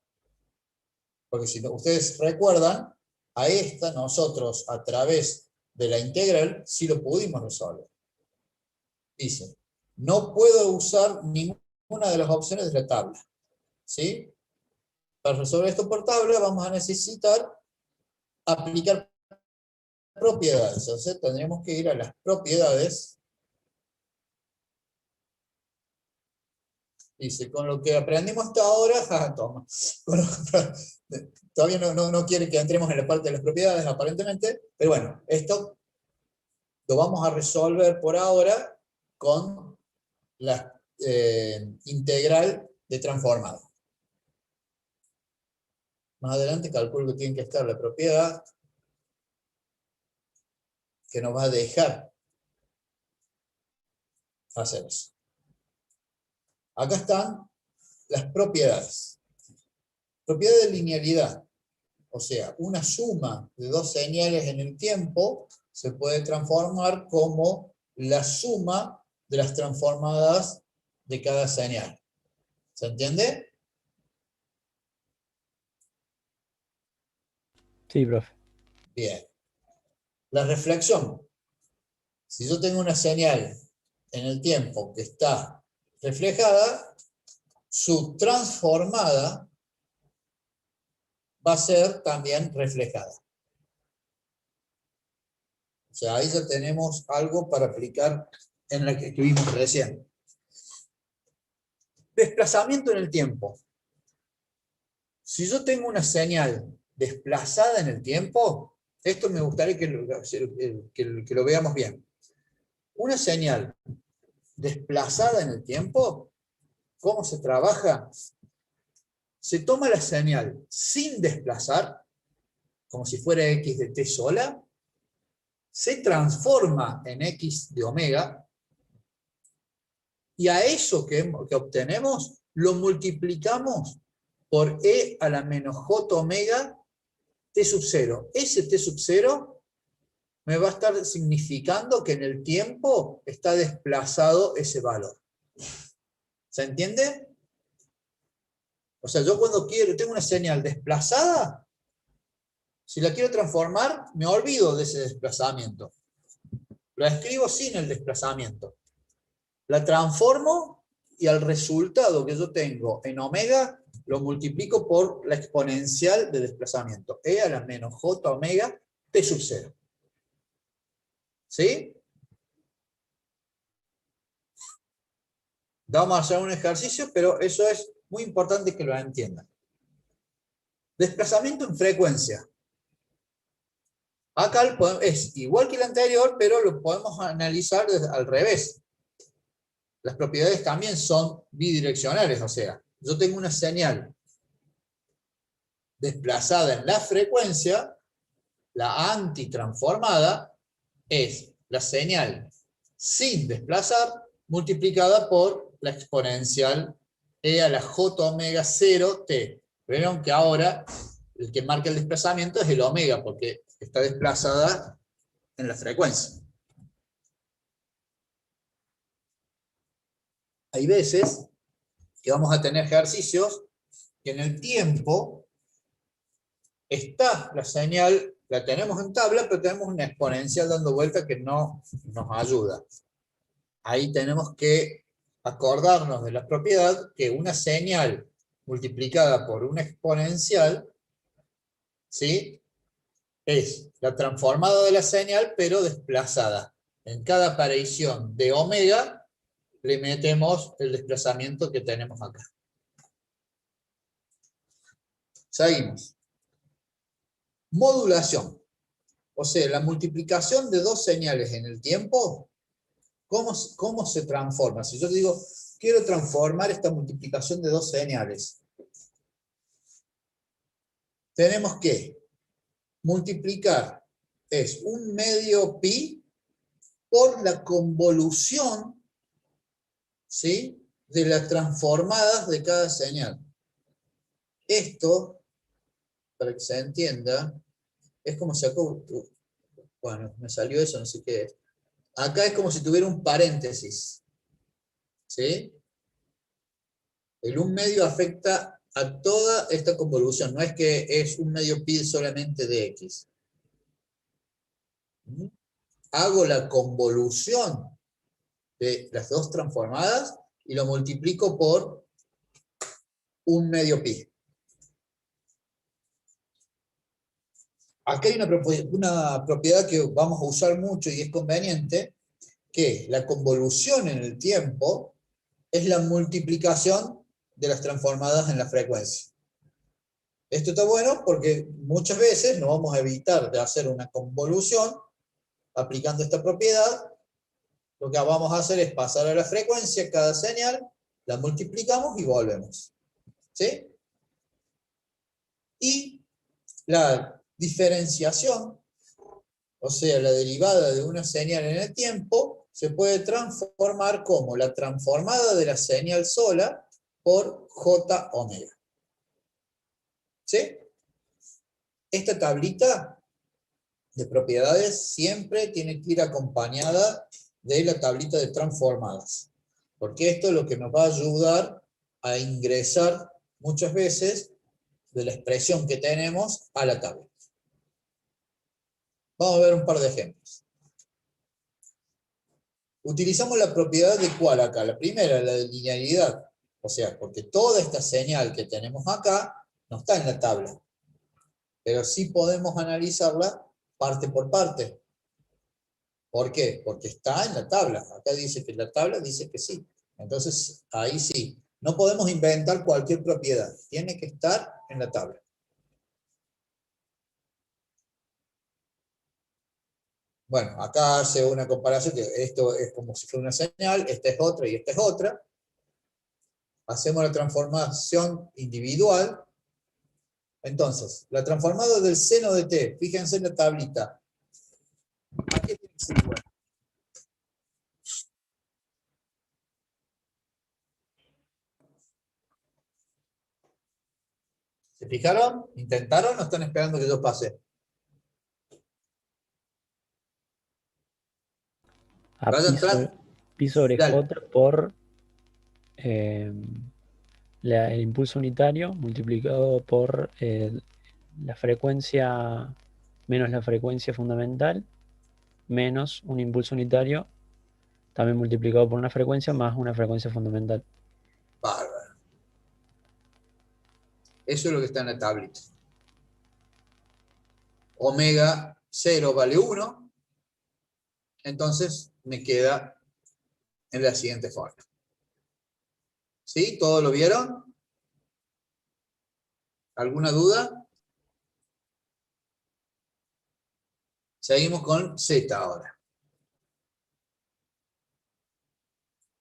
Porque si ustedes recuerdan, a esta nosotros a través de la integral sí lo pudimos resolver. Dice, no puedo usar ninguna de las opciones de la tabla. ¿Sí? Para resolver esto por tabla vamos a necesitar aplicar propiedades. Entonces tendremos que ir a las propiedades. Dice, con lo que aprendimos hasta ahora, toma. Todavía no quiere que entremos en la parte de las propiedades, aparentemente, pero bueno, esto lo vamos a resolver por ahora con la integral de transformada. Más adelante calculo que tiene que estar la propiedad que nos va a dejar hacer eso. Acá están las propiedades. Propiedad de linealidad. O sea, una suma de dos señales en el tiempo se puede transformar como la suma de las transformadas de cada señal. ¿Se entiende? Sí, profe. Bien. La reflexión. Si yo tengo una señal en el tiempo que está reflejada, su transformada va a ser también reflejada. O sea, ahí ya tenemos algo para aplicar en la que vimos recién. Desplazamiento en el tiempo. Si yo tengo una señal desplazada en el tiempo, esto me gustaría que lo veamos bien. Una señal desplazada en el tiempo, ¿cómo se trabaja? Se toma la señal sin desplazar, como si fuera x de t sola, se transforma en x de omega, y a eso que obtenemos lo multiplicamos por e a la menos j omega t sub 0. Ese t sub 0 me va a estar significando que en el tiempo está desplazado ese valor. ¿Se entiende? O sea, yo cuando tengo una señal desplazada, si la quiero transformar, me olvido de ese desplazamiento. Lo escribo sin el desplazamiento. La transformo y al resultado que yo tengo en omega lo multiplico por la exponencial de desplazamiento. E a la menos j omega t sub 0. ¿Sí? Vamos a hacer un ejercicio, pero eso es muy importante que lo entiendan. Desplazamiento en frecuencia. Acá es igual que el anterior, pero lo podemos analizar al revés. Las propiedades también son bidireccionales, o sea, yo tengo una señal desplazada en la frecuencia, la antitransformada es la señal sin desplazar multiplicada por la exponencial e a la j omega 0 t. Vieron que ahora el que marca el desplazamiento es el omega, porque está desplazada en la frecuencia. Hay veces que vamos a tener ejercicios que en el tiempo está la señal, la tenemos en tabla, pero tenemos una exponencial dando vuelta que no nos ayuda. Ahí tenemos que acordarnos de la propiedad que una señal multiplicada por una exponencial, ¿sí?, es la transformada de la señal, pero desplazada. En cada aparición de omega, le metemos el desplazamiento que tenemos acá. Seguimos. Modulación. O sea, la multiplicación de dos señales en el tiempo, ¿cómo se transforma? Si yo digo, quiero transformar esta multiplicación de dos señales, tenemos que multiplicar, es 1 medio pi por la convolución, ¿sí?, de las transformadas de cada señal. Esto, para que se entienda, es como si acá, bueno, me salió eso, no sé qué es. Acá es como si tuviera un paréntesis, ¿sí? El 1 medio afecta a toda esta convolución, no es que es 1 medio pi solamente de x. Hago la convolución de las dos transformadas y lo multiplico por 1 medio pi. Acá hay una propiedad que vamos a usar mucho y es conveniente, que la convolución en el tiempo es la multiplicación de las transformadas en la frecuencia. Esto está bueno porque muchas veces no vamos a evitar de hacer una convolución aplicando esta propiedad. Lo que vamos a hacer es pasar a la frecuencia cada señal, la multiplicamos y volvemos. ¿Sí? Y la diferenciación, o sea, la derivada de una señal en el tiempo, se puede transformar como la transformada de la señal sola por j omega. ¿Sí? Esta tablita de propiedades siempre tiene que ir acompañada de la tablita de transformadas, porque esto es lo que nos va a ayudar a ingresar muchas veces de la expresión que tenemos a la tabla. Vamos a ver un par de ejemplos. Utilizamos la propiedad de ¿cuál acá? La primera, la de linealidad. O sea, porque toda esta señal que tenemos acá no está en la tabla. Pero sí podemos analizarla parte por parte. ¿Por qué? Porque está en la tabla. Acá dice que la tabla dice que sí. Entonces, ahí sí. No podemos inventar cualquier propiedad. Tiene que estar en la tabla. Bueno, acá hace una comparación, que esto es como si fuera una señal, esta es otra y esta es otra. Hacemos la transformación individual. Entonces, la transformada del seno de t, fíjense en la tablita. ¿A qué tiene que ser igual? ¿Se fijaron? ¿Intentaron o están esperando que yo pase? A Vayan pi sobre Dale. j por el impulso unitario multiplicado por la frecuencia menos la frecuencia fundamental menos un impulso unitario también multiplicado por una frecuencia más una frecuencia fundamental. Bárbaro. Eso es lo que está en la tablita. Omega 0 vale 1. Entonces me queda en la siguiente forma. ¿Sí? ¿Todo lo vieron? ¿Alguna duda? Seguimos con Z ahora.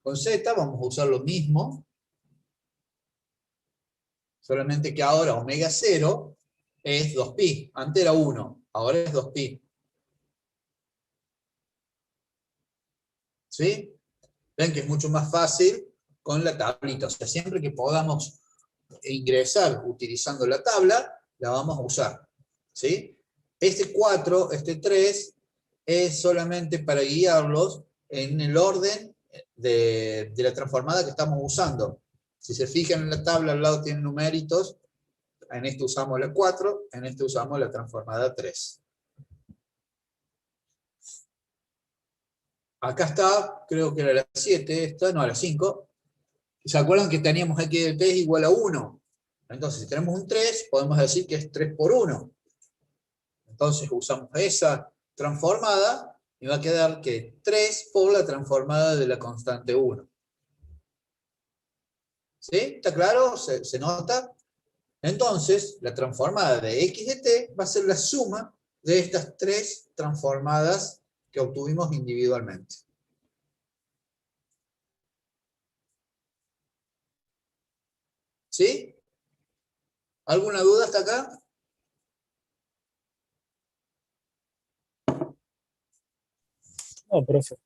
Con Z vamos a usar lo mismo, solamente que ahora omega 0 es 2pi. Antes era 1, ahora es 2pi. ¿Sí? Ven que es mucho más fácil con la tablita. O sea, siempre que podamos ingresar utilizando la tabla, la vamos a usar. ¿Sí? Este 4, este 3, es solamente para guiarlos en el orden de la transformada que estamos usando. Si se fijan en la tabla, al lado tiene numeritos. En este usamos la 4, en este usamos la transformada 3. Acá está, creo que era la 7, esta, no, la 5. ¿Se acuerdan que teníamos aquí de t es igual a 1? Entonces, si tenemos un 3, podemos decir que es 3 por 1. Entonces usamos esa transformada y va a quedar que 3 por la transformada de la constante 1. ¿Sí? ¿Está claro? ¿Se nota? Entonces, la transformada de x de t va a ser la suma de estas 3 transformadas que obtuvimos individualmente. ¿Sí? ¿Alguna duda hasta acá? No, profe.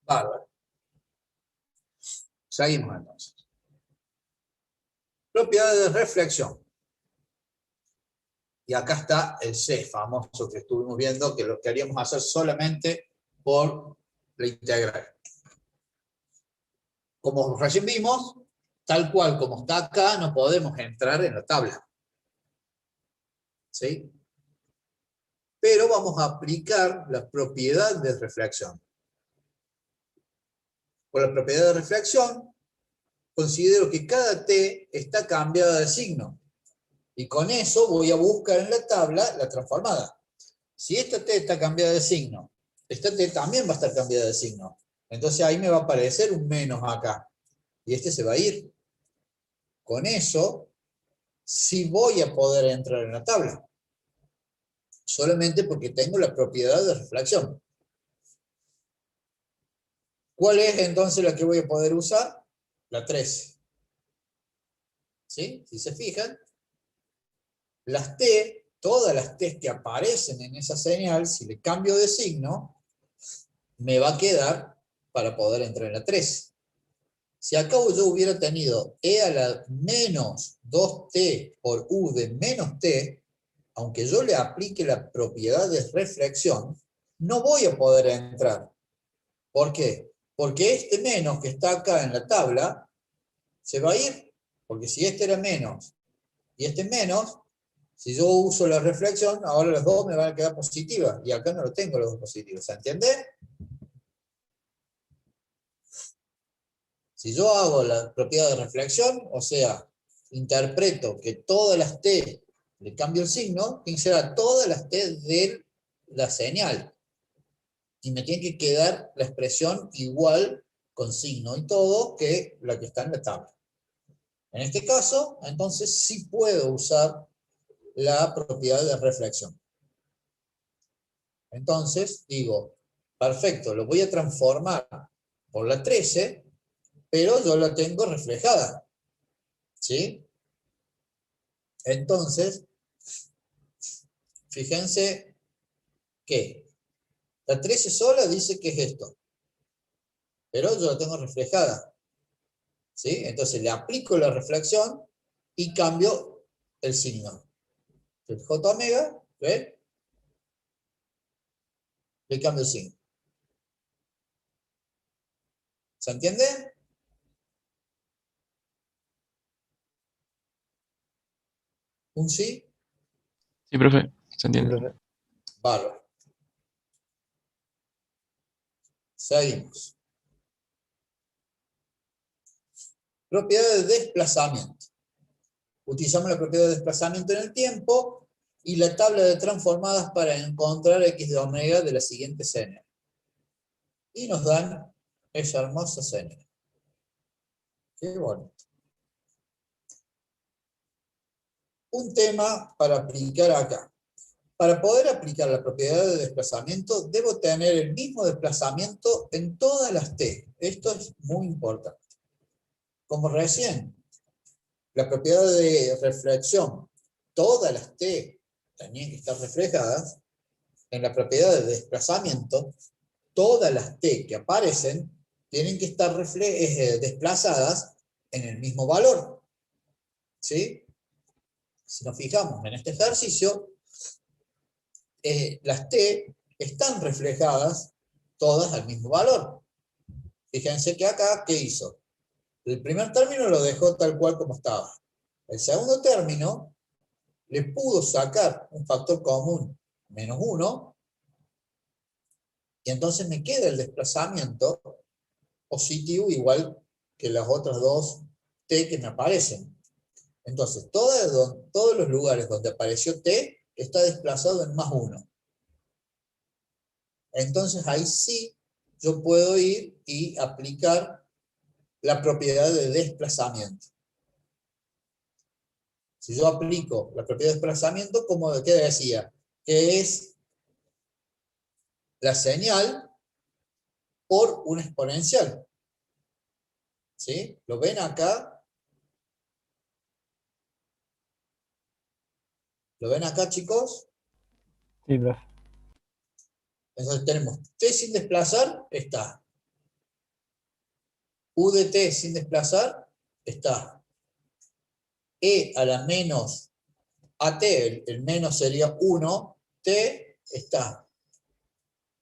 Bárbaro. Seguimos entonces. Propiedades de reflexión. Y acá está el C famoso que estuvimos viendo, que lo queríamos hacer solamente por la integral. Como recién vimos, tal cual como está acá, no podemos entrar en la tabla. ¿Sí? Pero vamos a aplicar la propiedad de reflexión. Por la propiedad de reflexión, considero que cada t está cambiada de signo. Y con eso voy a buscar en la tabla la transformada. Si esta t está cambiada de signo, esta t también va a estar cambiada de signo. Entonces ahí me va a aparecer un menos acá. Y este se va a ir. Con eso, sí voy a poder entrar en la tabla. Solamente porque tengo la propiedad de reflexión. ¿Cuál es entonces la que voy a poder usar? La 13. ¿Sí? Si se fijan, las t, todas las t que aparecen en esa señal, si le cambio de signo, me va a quedar para poder entrar en la 13. Si acá yo hubiera tenido e a la menos 2t por u de menos t, aunque yo le aplique la propiedad de reflexión, no voy a poder entrar. ¿Por qué? Porque este menos que está acá en la tabla se va a ir. Porque si este era menos y este menos, si yo uso la reflexión, ahora los dos me van a quedar positivas. Y acá no lo tengo los dos positivos. ¿Se entiende? Si yo hago la propiedad de reflexión, o sea, interpreto que todas las t le cambio el signo, tiene que ser a todas las t de la señal. Y me tiene que quedar la expresión igual, con signo y todo, que la que está en la tabla. En este caso, entonces sí puedo usar la propiedad de reflexión. Entonces digo, perfecto, lo voy a transformar por la 13, pero yo la tengo reflejada. ¿Sí? Entonces, fíjense que la 13 sola dice que es esto, pero yo la tengo reflejada. ¿Sí? Entonces le aplico la reflexión y cambio el signo. El J omega, ¿ven? Le cambio el signo. ¿Se entiende? ¿Un sí? Sí, profe, se Sí, entiende. profe. Bárbaro. Seguimos. Propiedad de desplazamiento. Utilizamos la propiedad de desplazamiento en el tiempo y la tabla de transformadas para encontrar x de omega de la siguiente CNN. Y nos dan esa hermosa CNN. Qué bonito. Un tema para aplicar acá. Para poder aplicar la propiedad de desplazamiento, debo tener el mismo desplazamiento en todas las t. Esto es muy importante. Como recién, la propiedad de reflexión, todas las t tenían que estar reflejadas. En la propiedad de desplazamiento, todas las t que aparecen tienen que estar desplazadas en el mismo valor. ¿Sí? Si nos fijamos en este ejercicio, las t están reflejadas todas al mismo valor. Fíjense que acá, ¿qué hizo? El primer término lo dejó tal cual como estaba. El segundo término le pudo sacar un factor común, -1, y entonces me queda el desplazamiento positivo igual que las otras dos t que me aparecen. Entonces, todos los lugares donde apareció t está desplazado en +1. Entonces ahí sí yo puedo ir y aplicar la propiedad de desplazamiento. Si yo aplico la propiedad de desplazamiento, como ¿qué decía? Que es la señal por una exponencial. ¿Sí? ¿Lo ven acá? ¿Lo ven acá, chicos? Sí, profe. Entonces tenemos t sin desplazar, está. U de t sin desplazar, está. E a la menos at, el menos sería 1, t está.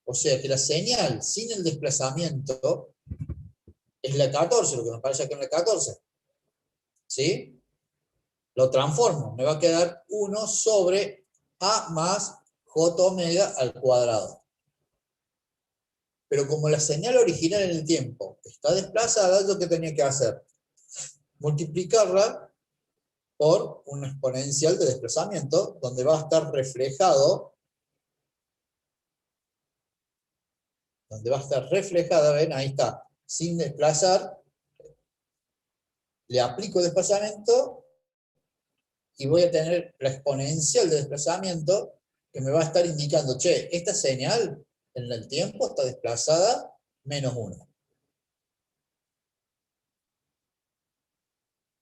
O sea que la señal sin el desplazamiento es la 14, lo que nos parece aquí en la 14. ¿Sí? Lo transformo, me va a quedar 1 sobre a más j omega al cuadrado. Pero como la señal original en el tiempo está desplazada, ¿yo qué tenía que hacer? Multiplicarla por una exponencial de desplazamiento, donde va a estar reflejado, ven, ahí está, sin desplazar, le aplico desplazamiento y voy a tener la exponencial de desplazamiento que me va a estar indicando, che, esta señal en el tiempo está desplazada -1.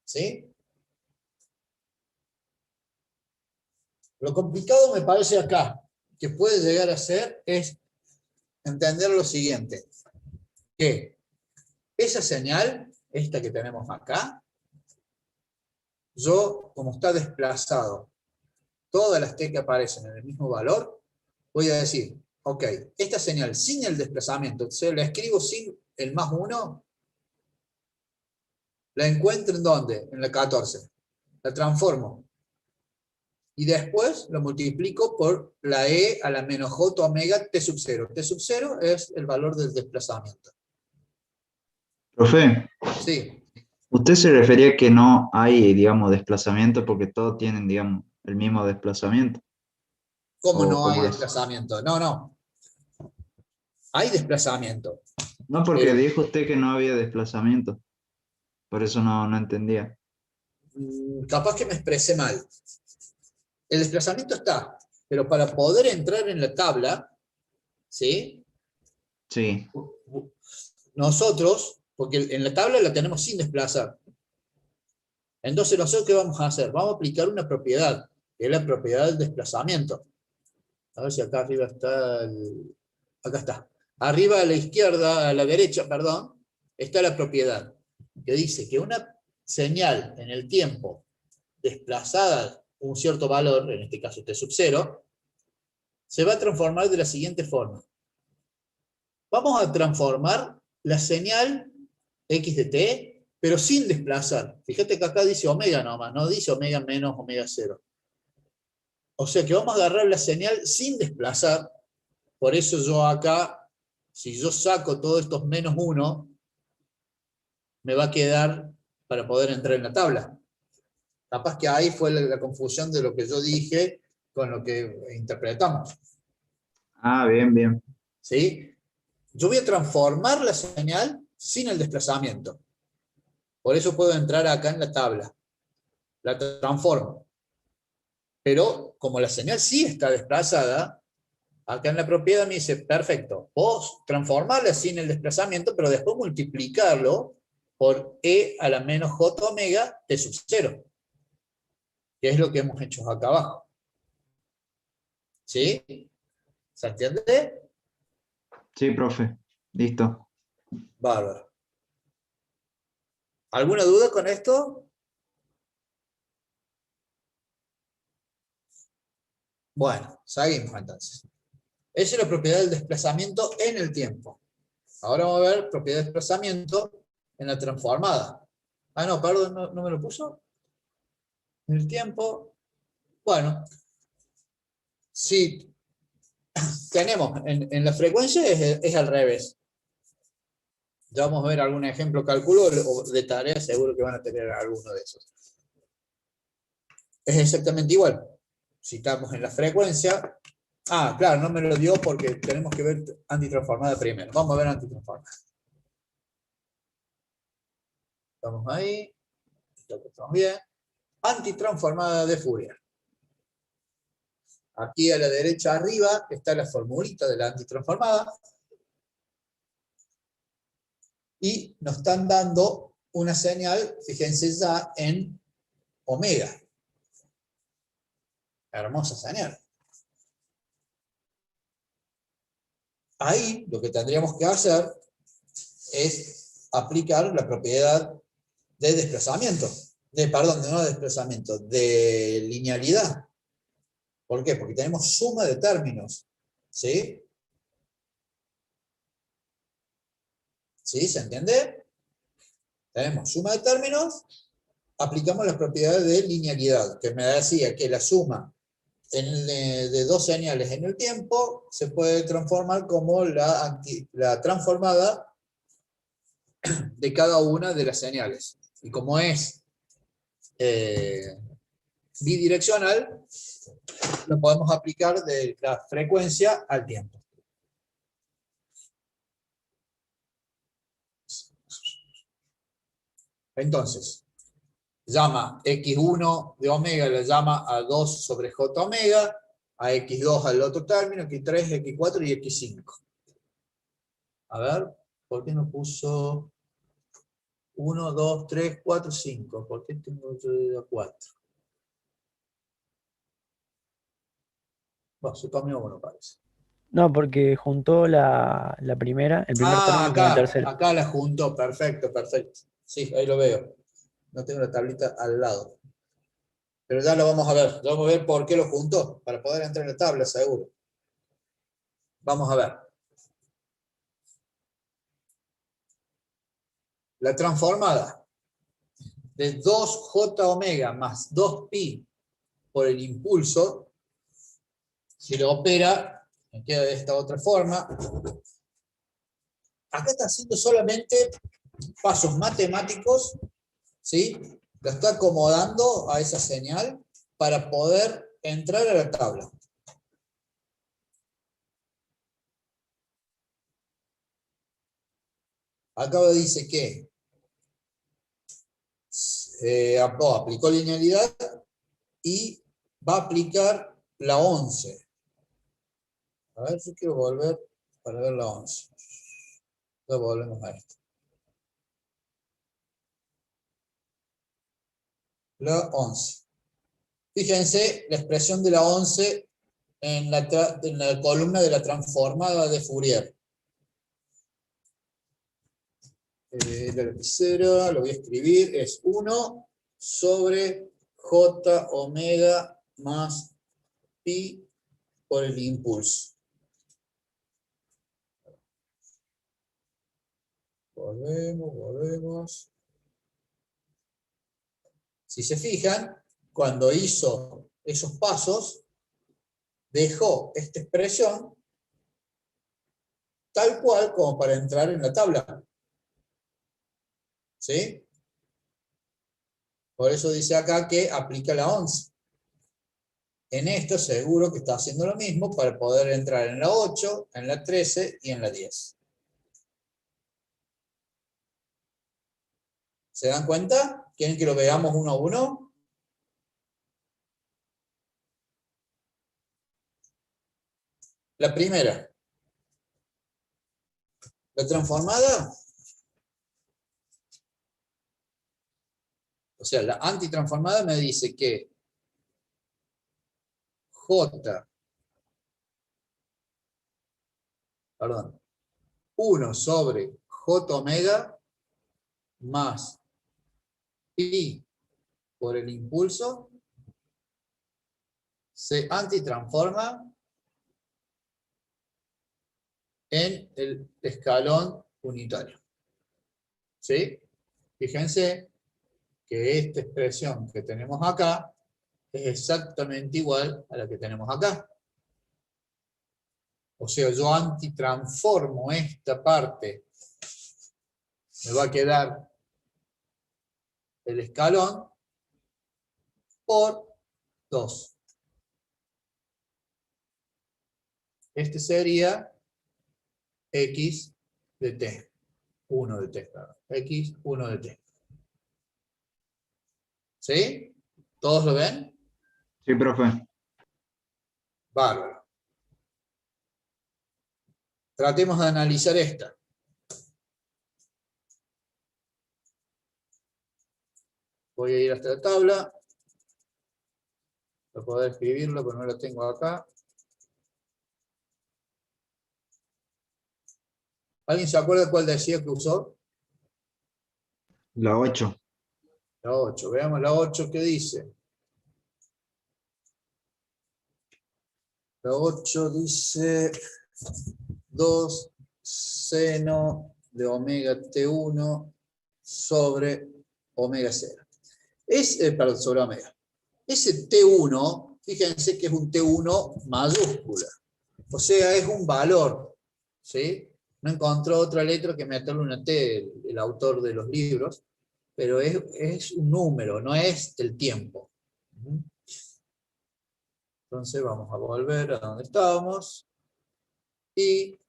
¿Sí? Lo complicado me parece acá, que puede llegar a ser, es entender lo siguiente, que esa señal, esta que tenemos acá, yo, como está desplazado, todas las t que aparecen en el mismo valor, voy a decir, ok, esta señal sin el desplazamiento, entonces la escribo sin el +1, la encuentro ¿en dónde? En la 14. La transformo. Y después lo multiplico por la e a la menos j omega t sub 0. T sub 0 es el valor del desplazamiento. Profe, Sí. usted se refería a que no hay, digamos, desplazamiento porque todos tienen, digamos, el mismo desplazamiento. ¿Cómo ¿O no hay cómo es? desplazamiento? No, no. Hay desplazamiento. No, porque Pero dijo usted que no había desplazamiento. Por eso no entendía. capaz que me expresé mal. El desplazamiento está, pero para poder entrar en la tabla, ¿Sí? Sí. Nosotros, porque en la tabla la tenemos sin desplazar. Entonces, ¿nosotros qué vamos a hacer? Vamos a aplicar una propiedad, que es la propiedad del desplazamiento. A ver si acá arriba está acá está. Arriba a la izquierda, a la derecha, perdón, está la propiedad, que dice que una señal en el tiempo desplazada un cierto valor, en este caso t sub 0, se va a transformar de la siguiente forma. Vamos a transformar la señal x de t, pero sin desplazar. Fíjate que acá dice omega nomás, no dice omega menos omega 0. O sea que vamos a agarrar la señal sin desplazar. Por eso yo acá, si yo saco todos estos menos 1, me va a quedar para poder entrar en la tabla. Capaz que ahí fue la confusión de lo que yo dije con lo que interpretamos. Ah, bien, bien. ¿Sí? Yo voy a transformar la señal sin el desplazamiento. Por eso puedo entrar acá en la tabla. La transformo. Pero como la señal sí está desplazada, acá en la propiedad me dice, perfecto, vos transformarla sin el desplazamiento, pero después multiplicarlo por e a la menos j omega t sub 0. Que es lo que hemos hecho acá abajo. ¿Sí? ¿Se entiende? Sí, profe. Listo. Bárbaro. ¿Alguna duda con esto? Bueno, seguimos entonces. Esa es la propiedad del desplazamiento en el tiempo. Ahora vamos a ver propiedad de desplazamiento en la transformada. Ah, no, perdón, no me lo puso. En el tiempo. Bueno, si tenemos en la frecuencia es al revés. Ya vamos a ver algún ejemplo cálculo o de tarea, seguro que van a tener alguno de esos. Es exactamente igual. Si estamos en la frecuencia. Ah, claro, no me lo dio porque tenemos que ver antitransformada primero. Vamos a ver antitransformada. Estamos ahí. Estamos bien. Antitransformada de Fourier. Aquí a la derecha arriba está la formulita de la antitransformada. Y nos están dando una señal, fíjense ya, en omega. Hermosa señal. Ahí lo que tendríamos que hacer es aplicar la propiedad de desplazamiento. Perdón, no de desplazamiento, de linealidad. ¿Por qué? Porque tenemos suma de términos. ¿Sí? ¿Sí? ¿Se entiende? Tenemos suma de términos, aplicamos las propiedades de linealidad, que me decía que la suma de dos señales en el tiempo se puede transformar como la transformada de cada una de las señales. Y como es bidireccional, lo podemos aplicar de la frecuencia al tiempo. Entonces, llama x1 de omega, le llama a 2 sobre j omega, a x2 al otro término, x3, x4 y x5. A ver, ¿por qué no puso 1, 2, 3, 4, 5? ¿Por qué tengo yo 4? Bueno, se comió uno, parece. No, porque juntó el primer término con el tercero. Acá la juntó, perfecto, perfecto. Sí, ahí lo veo. No tengo la tablita al lado. Pero ya lo vamos a ver. Ya vamos a ver por qué lo juntó, para poder entrar en la tabla, seguro. Vamos a ver. La transformada de 2j omega más 2pi por el impulso, si lo opera, me queda de esta otra forma. Acá está haciendo solamente pasos matemáticos, ¿sí? Lo está acomodando a esa señal para poder entrar a la tabla. Acá dice que aplicó linealidad y va a aplicar la 11. A ver, yo quiero volver para ver la 11. Luego volvemos a esto. La 11. Fíjense la expresión de la 11 en la columna de la transformada de Fourier. La lapicera, lo voy a escribir, es 1 sobre J omega más pi por el impulso. Volvemos. Si se fijan, cuando hizo esos pasos, dejó esta expresión tal cual como para entrar en la tabla. ¿Sí? Por eso dice acá que aplica la 11. En esto seguro que está haciendo lo mismo para poder entrar en la 8, en la 13 y en la 10. ¿Se dan cuenta? ¿Quieren que lo veamos uno a uno? La primera. La transformada. O sea, la antitransformada me dice que J, 1 sobre J omega más pi por el impulso se antitransforma en el escalón unitario. ¿Sí? Fíjense que esta expresión que tenemos acá es exactamente igual a la que tenemos acá. O sea, yo antitransformo esta parte, me va a quedar el escalón por 2. Este sería x de t. 1 de t, claro. X, 1 de t. ¿Sí? ¿Todos lo ven? Sí, profe. Bárbaro. Tratemos de analizar esta. Voy a ir hasta la tabla. Para poder escribirlo, pero no lo tengo acá. ¿Alguien se acuerda cuál decía que usó? La 8. La 8. Veamos la 8 que dice. La 8 dice 2 seno de omega T1 sobre omega 0. Perdón, sobre omega. Ese T1, fíjense que es un T1 mayúscula. O sea, es un valor. ¿Sí? No encontró otra letra que meterle una T, el autor de los libros, pero es un número, no es el tiempo. Entonces vamos a volver a donde estábamos y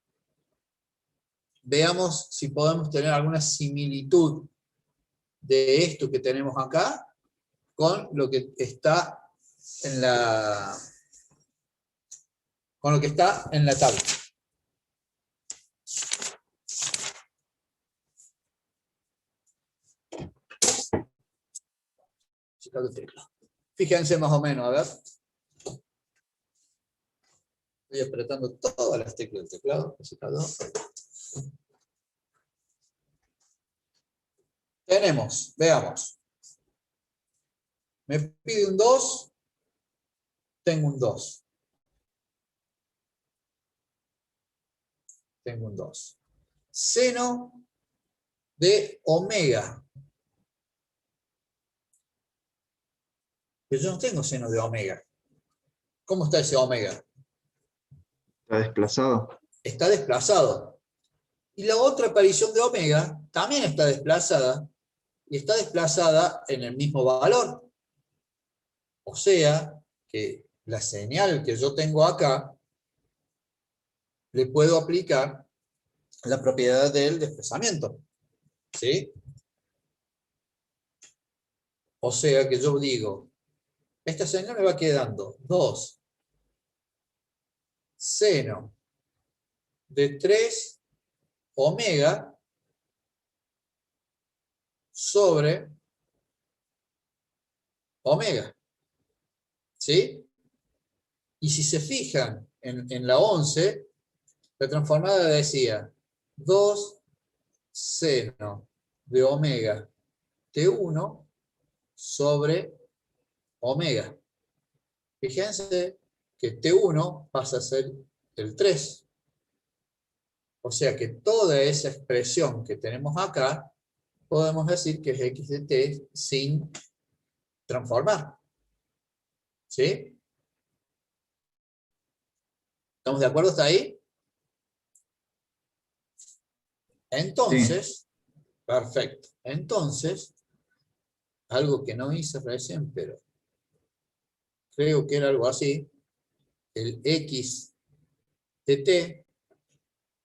veamos si podemos tener alguna similitud de esto que tenemos acá con lo que está en la tabla. Fíjense más o menos, a ver. Estoy apretando todas las teclas del teclado. Tenemos, veamos. Me pide un 2, tengo un 2. Tengo un 2. Seno de omega. Pero yo no tengo seno de omega. ¿Cómo está ese omega? Está desplazado. Está desplazado. Y la otra aparición de omega también está desplazada, y está desplazada en el mismo valor. O sea, que la señal que yo tengo acá, le puedo aplicar la propiedad del desplazamiento. ¿Sí? O sea que yo digo, esta señal me va quedando 2 seno de 3 omega sobre omega. ¿Sí? Y si se fijan en la 11, la transformada decía 2 seno de omega T1 sobre omega. Fíjense que T1 pasa a ser el 3. O sea que toda esa expresión que tenemos acá, podemos decir que es x de t sin transformar. ¿Sí? ¿Estamos de acuerdo hasta ahí? Entonces, perfecto. Entonces, algo que no hice recién, pero creo que era algo así, el x de t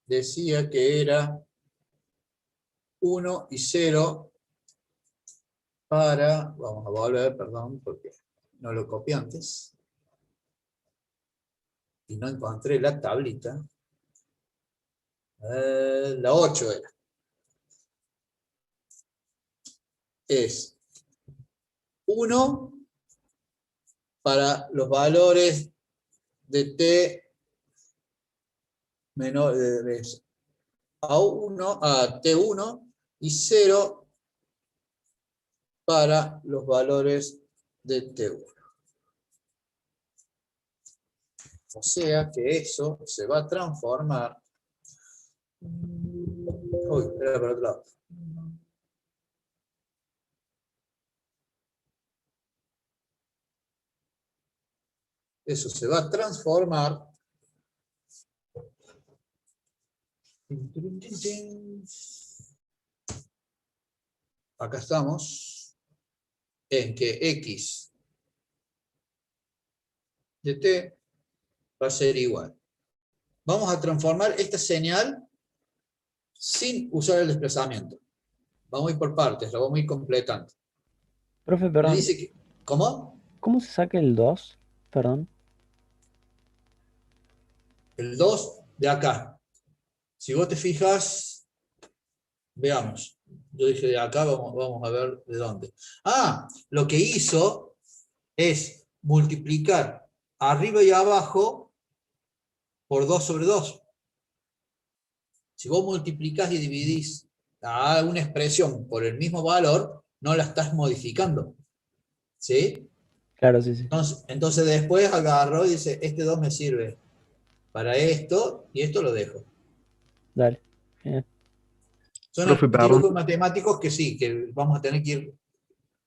decía que era 1 y 0 para, vamos a volver, perdón, porque no lo copié antes, y no encontré la tablita, la 8 era. Es 1 para los valores de t menor a t1 y 0 para los valores de t1. O sea que eso se va a transformar. Uy, era para otro lado. Eso se va a transformar acá estamos en que x de t va a ser igual. Vamos a transformar esta señal sin usar el desplazamiento. Vamos a ir por partes, lo vamos a ir completando. Profe, Me perdón. dice que, ¿cómo? ¿Cómo se saca el 2? Perdón. El 2 de acá. Si vos te fijas, veamos. Yo dije de acá, vamos a ver de dónde. Ah, lo que hizo es multiplicar arriba y abajo por 2 sobre 2. Si vos multiplicás y dividís a una expresión por el mismo valor, no la estás modificando. ¿Sí? Claro, sí, sí. Entonces después agarró y dice, este 2 me sirve para esto, y esto lo dejo. Dale. Bien. Son Profe, perdón. dibujos matemáticos que sí, que vamos a tener que ir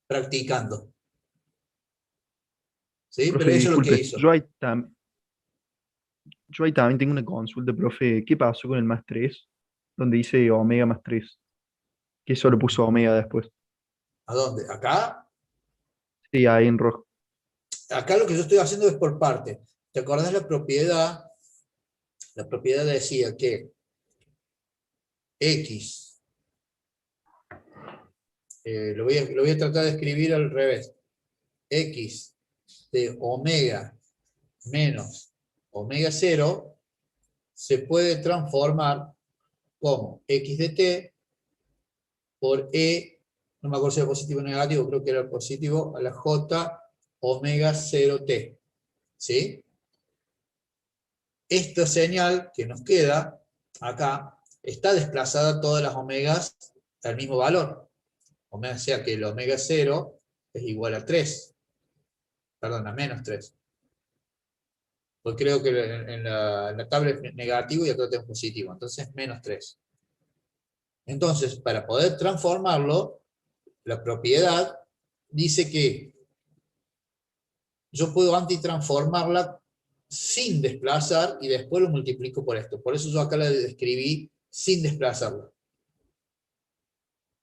practicando. ¿Sí? Profe, Pero eso es lo que disculpe, hizo. yo ahí también tengo una consulta, profe. ¿Qué pasó con el más 3? Donde dice omega más 3. ¿Qué solo puso omega después? ¿A dónde? ¿Acá? Sí, ahí en rojo. Acá lo que yo estoy haciendo es por parte. ¿Te acordás la propiedad? La propiedad decía que X, lo voy a tratar de escribir al revés. X de omega menos omega 0 se puede transformar como X de t por E, no me acuerdo si era positivo o negativo, creo que era positivo, a la J omega 0t. ¿Sí? Esta señal que nos queda acá está desplazada todas las omegas al mismo valor. O sea que el omega 0 es igual a 3. Perdón, a menos 3. Pues creo que en la tabla es negativo y acá tengo positivo. Entonces menos 3. Entonces, para poder transformarlo, la propiedad dice que yo puedo antitransformarla sin desplazar y después lo multiplico por esto. Por eso yo acá la describí sin desplazarla.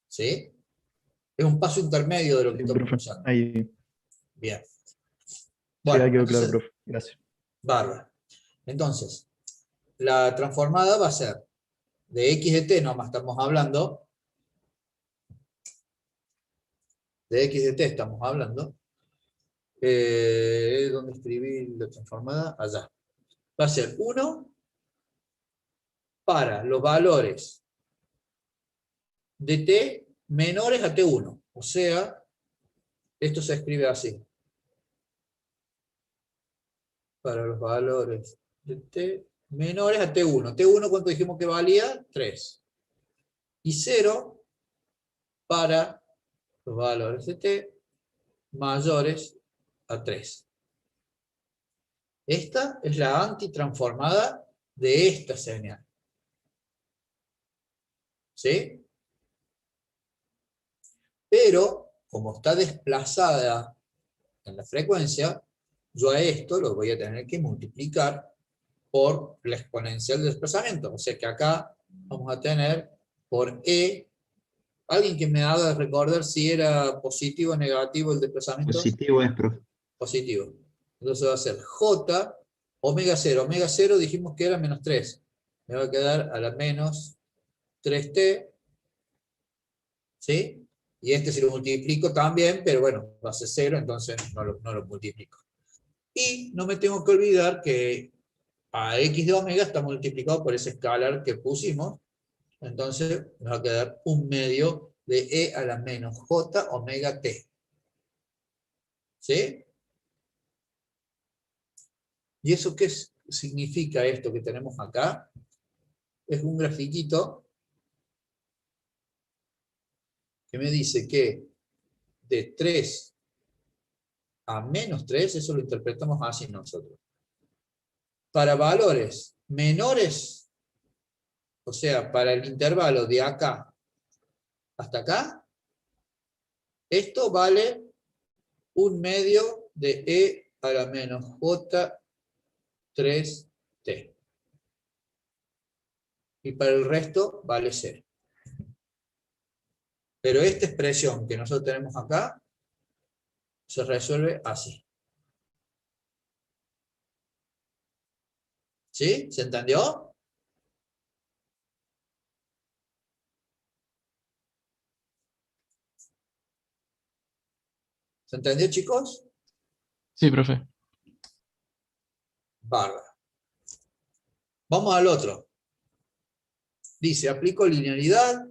¿Sí? Es un paso intermedio de lo que Sí, estamos profe. usando. Ahí, Bien. sí, Bueno, ahí quedó claro, entonces, profe. Gracias. bárbaro. Entonces, la transformada va a ser de x de t, nomás estamos hablando, de x de t estamos hablando, ¿dónde escribí la transformada? Allá. Va a ser 1 para los valores de t menores a t1. O sea, esto se escribe así. Para los valores de t menores a t1. t1, ¿cuánto dijimos que valía? 3. Y 0 para los valores de t mayores a 3. Esta es la antitransformada de esta señal. ¿Sí? Pero, como está desplazada en la frecuencia, yo a esto lo voy a tener que multiplicar por la exponencial de desplazamiento. O sea que acá vamos a tener por E. ¿Alguien que me haga recordar si era positivo o negativo el desplazamiento? Positivo es, profe. Positivo. Entonces va a ser J, omega 0. Omega 0 dijimos que era menos 3. Me va a quedar a la menos 3t. ¿Sí? Y este si lo multiplico también, pero bueno, va a ser 0, entonces no lo multiplico. Y no me tengo que olvidar que a x de omega está multiplicado por ese escalar que pusimos. Entonces me va a quedar 1/2 de e a la menos j omega t. ¿Sí? ¿Y eso qué significa esto que tenemos acá? Es un grafiquito que me dice que de 3 a menos 3, eso lo interpretamos así nosotros. Para valores menores, o sea, para el intervalo de acá hasta acá, esto vale 1/2 de e a la menos j 3t. Y para el resto vale 0. Pero esta expresión que nosotros tenemos acá se resuelve así. ¿Sí? ¿Se entendió? ¿Se entendió, chicos? Sí, profe. Bárbaro. Vamos al otro. Dice, aplico linealidad,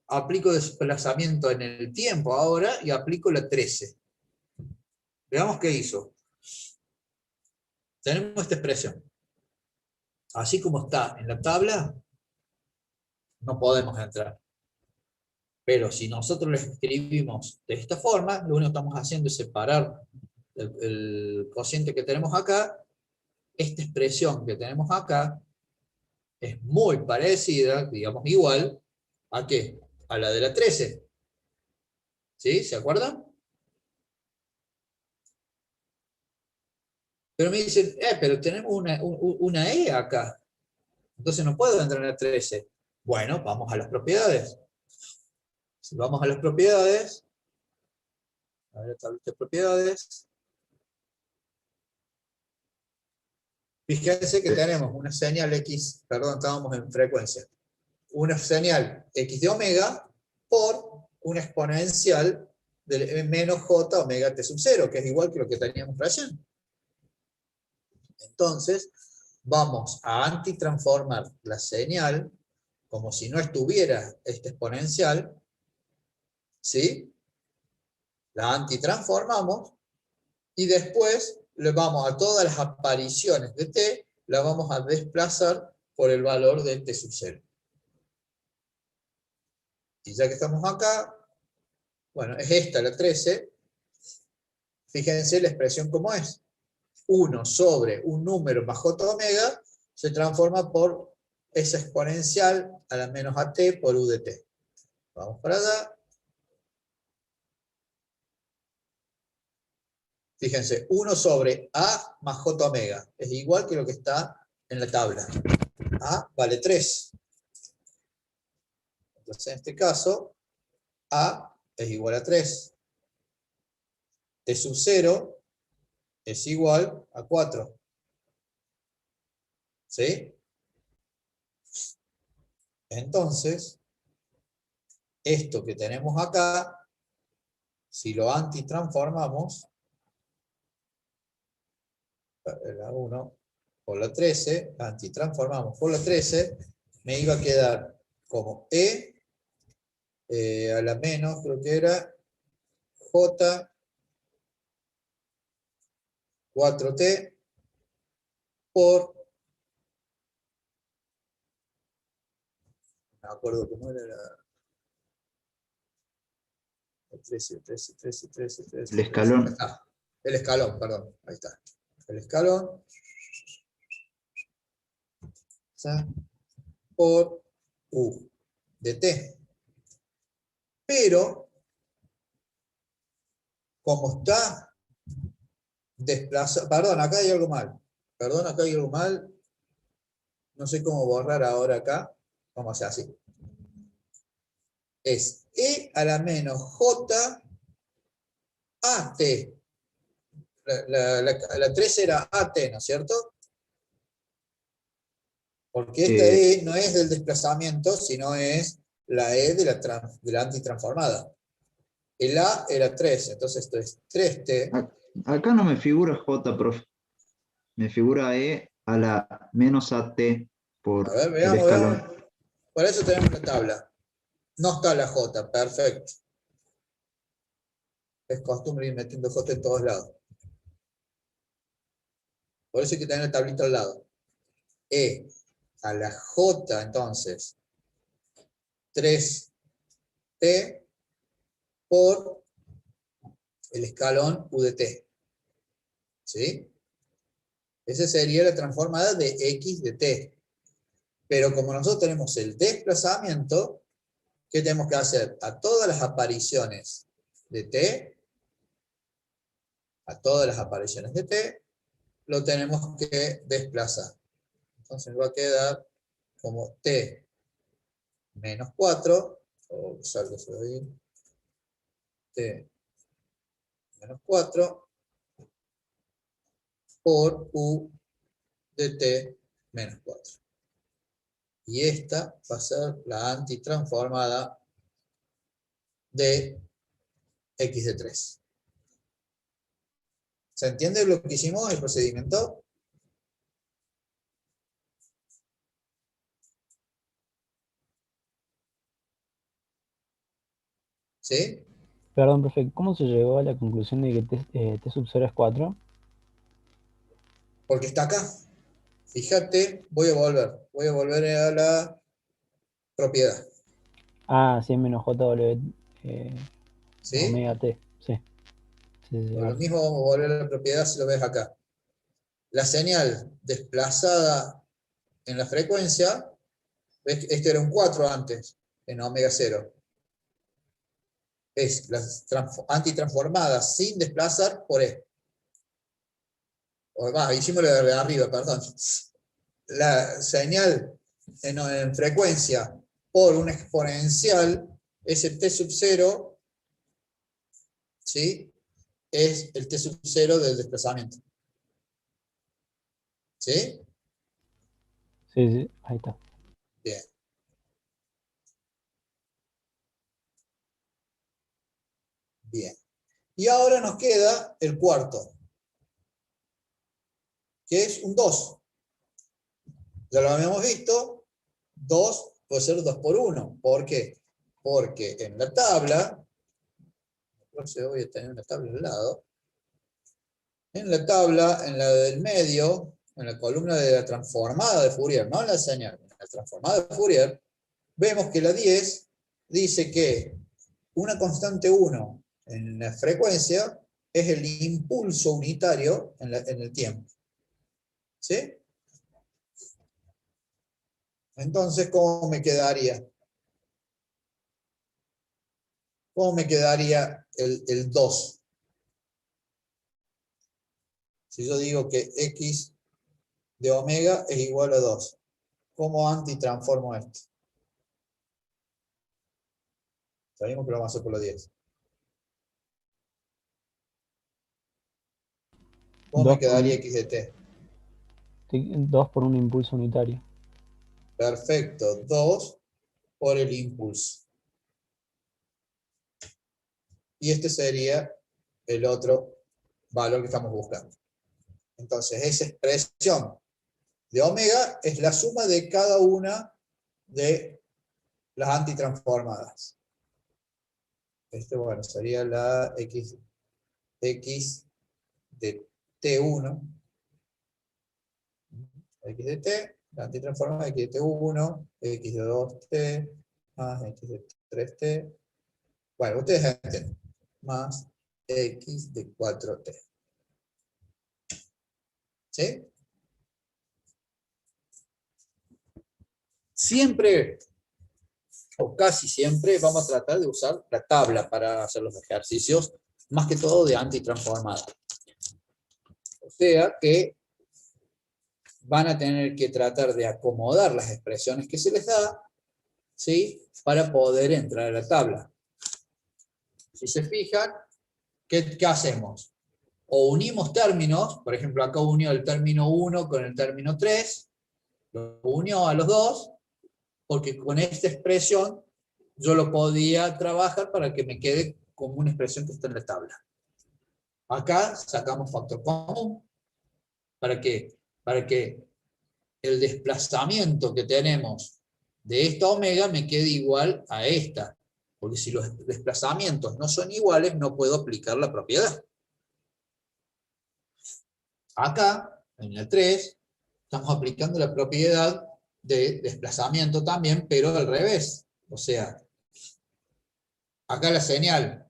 aplico desplazamiento en el tiempo ahora y aplico la 13. Veamos qué hizo. Tenemos esta expresión. Así como está en la tabla, no podemos entrar. Pero si nosotros lo escribimos de esta forma, lo único que estamos haciendo es separar el cociente que tenemos acá. Esta expresión que tenemos acá es muy parecida, digamos igual, ¿a qué? A la de la 13. ¿Sí? ¿Se acuerdan? Pero me dicen, pero tenemos una E acá. Entonces no puedo entrar en la 13. Bueno, vamos a las propiedades. Si vamos a las propiedades, a ver, tabla de propiedades. Fíjense que tenemos una señal X, perdón, estábamos en frecuencia. Una señal X de omega por una exponencial de menos J omega t sub 0, que es igual que lo que teníamos recién. Entonces, vamos a antitransformar la señal como si no estuviera esta exponencial. ¿Sí? La antitransformamos y después le vamos a todas las apariciones de t, la vamos a desplazar por el valor de t sub 0. Y ya que estamos acá, bueno, es esta la 13. Fíjense la expresión como es. 1 sobre un número más j omega se transforma por esa exponencial a la menos at por u de t. Vamos para allá. Fíjense, 1 sobre a más j omega. Es igual que lo que está en la tabla. A vale 3. Entonces, en este caso, a es igual a 3. T sub 0 es igual a 4. ¿Sí? Entonces, esto que tenemos acá, si lo antitransformamos, la 1 por la 13, antitransformamos por la 13, me iba a quedar como a la menos, creo que era, J 4T por, no me acuerdo cómo era la 13. El escalón. El escalón, perdón, ahí está. El escalón por U de T. Pero, como está desplazado, perdón, acá hay algo mal. Perdón, acá hay algo mal. No sé cómo borrar ahora acá. Vamos a hacer así. Es E a la menos J AT. La 3 era AT, ¿no es cierto? Porque esta E no es del desplazamiento, sino es la E de la antitransformada. El A era 3, entonces esto es 3T. Acá no me figura J, profe. Me figura E a la menos AT por A ver, el veamos, escalón. veamos. Por eso tenemos la tabla. No está la J, perfecto. Es costumbre ir metiendo J en todos lados. Por eso hay que tener la tablita al lado. E a la J, entonces, 3T por el escalón U de T. ¿Sí? Esa sería la transformada de X de T. Pero como nosotros tenemos el desplazamiento, ¿qué tenemos que hacer? A todas las apariciones de T, lo tenemos que desplazar. Entonces va a quedar como T menos 4, o salgo de ahí, T menos 4 por U de T menos 4. Y esta va a ser la antitransformada de X de 3. ¿Se entiende lo que hicimos, el procedimiento? ¿Sí? Perdón, profe, ¿cómo se llegó a la conclusión de que T sub 0 es 4? Porque está acá. Fíjate, voy a volver a la propiedad. Ah, sí, menos JW ¿Sí? omega T. Sí. Por lo mismo vamos a volver a la propiedad si lo ves acá. La señal desplazada en la frecuencia, ¿ves? Este era un 4 antes, en omega 0. Es la antitransformada sin desplazar por E. Hicimos lo de arriba, perdón. La señal en frecuencia por un exponencial, ese T sub 0, ¿sí? Es el T sub 0 del desplazamiento. ¿Sí? Sí, sí, ahí está. Bien. Bien. Y ahora nos queda el cuarto, que es un 2. Ya lo habíamos visto, 2 puede ser 2 por 1. ¿Por qué? Porque en la tabla, voy a tener una tabla al lado, en la tabla, en la del medio, en la columna de la transformada de Fourier, no en la señal, en la transformada de Fourier, vemos que la 10 dice que una constante 1 en la frecuencia es el impulso unitario en el tiempo. ¿Sí? Entonces, ¿cómo me quedaría? ¿Cómo me quedaría el 2? Si yo digo que X de omega es igual a 2, ¿cómo antitransformo esto? Sabemos que lo vamos a hacer por la 10. ¿Cómo me quedaría X de T? 2 por un impulso unitario. Perfecto, 2 por el impulso. Y este sería el otro valor que estamos buscando. Entonces, esa expresión de omega es la suma de cada una de las antitransformadas. Bueno, sería la x de t1, x de t, la antitransformada x de t1, x de 2t, más x de 3t. Bueno, ustedes entienden. Más x de 4t. ¿Sí? Siempre, o casi siempre, vamos a tratar de usar la tabla para hacer los ejercicios, más que todo de antitransformada. O sea que van a tener que tratar de acomodar las expresiones que se les da, ¿sí? Para poder entrar a la tabla. Si se fijan, ¿qué hacemos? O unimos términos, por ejemplo, acá unió el término 1 con el término 3, lo unió a los dos, porque con esta expresión yo lo podía trabajar para que me quede como una expresión que está en la tabla. Acá sacamos factor común. ¿Para qué? Para que el desplazamiento que tenemos de esta omega me quede igual a esta. Porque si los desplazamientos no son iguales, no puedo aplicar la propiedad. Acá, en el 3, estamos aplicando la propiedad de desplazamiento también, pero al revés. O sea, acá la señal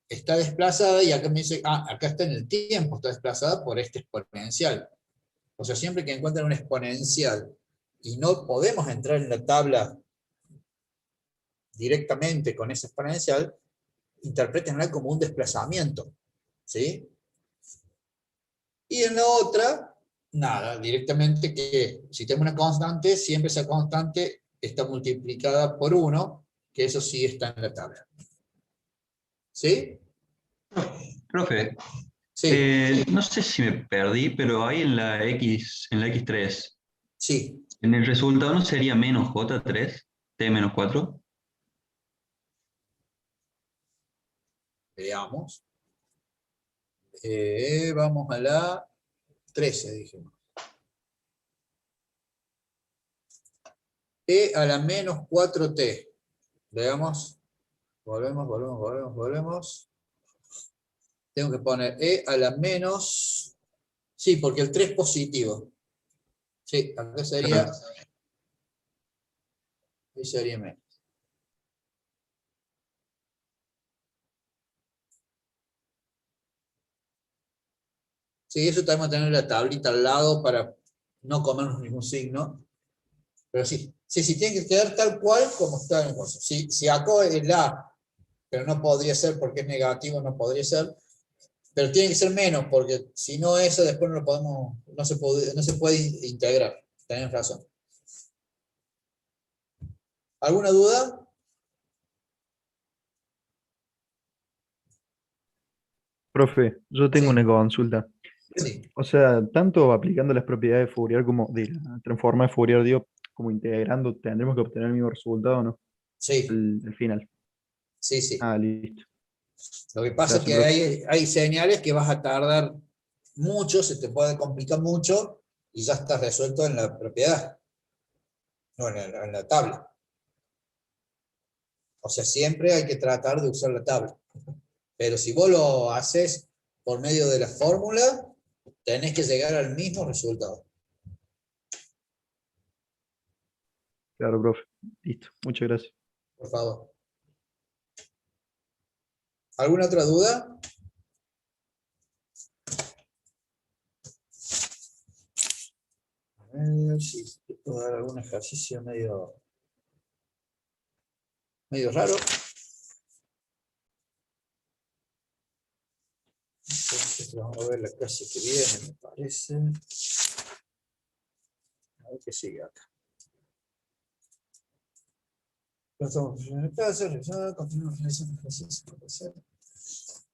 está desplazada y acá me dice, acá está en el tiempo, está desplazada por este exponencial. O sea, siempre que encuentren un exponencial y no podemos entrar en la tabla directamente con ese exponencial, interpretenla como un desplazamiento. ¿Sí? Y en la otra, nada, directamente que si tengo una constante, siempre esa constante está multiplicada por 1, que eso sí está en la tabla. ¿Sí? Profe, Sí, no sé si me perdí, pero ahí en la X3, sí. en el resultado no sería menos J3, T menos 4. Veamos. Vamos a la 13, dijimos. T a la menos 4t. Veamos. Volvemos. Tengo que poner E a la menos... Sí, porque el 3 es positivo. Sí, acá sería... Ahí sería menos. Sí, eso tenemos que tener la tablita al lado para no comernos ningún signo. Pero sí, tiene que quedar tal cual como está en el curso. Si acá es la, pero no podría ser porque es negativo, no podría ser. Pero tiene que ser menos, porque si no eso después no lo podemos, no se puede integrar. Tenés razón. ¿Alguna duda? Profe, yo tengo Sí. una consulta. Sí. O sea, tanto aplicando las propiedades de Fourier como de la transforma de Fourier, digo, como integrando, tendremos que obtener el mismo resultado, ¿no? Sí, El final. sí. Listo. Lo que pasa es Gracias, que hay señales que vas a tardar mucho, se te puede complicar mucho, y ya está resuelto en la propiedad, no en la tabla. O sea, siempre hay que tratar de usar la tabla. Pero si vos lo haces por medio de la fórmula, tenés que llegar al mismo resultado. Claro, profe. Listo. Muchas gracias. Por favor. ¿Alguna otra duda? A ver si te puedo dar algún ejercicio medio raro. Entonces vamos a ver la clase que viene, me parece. A ver qué sigue acá.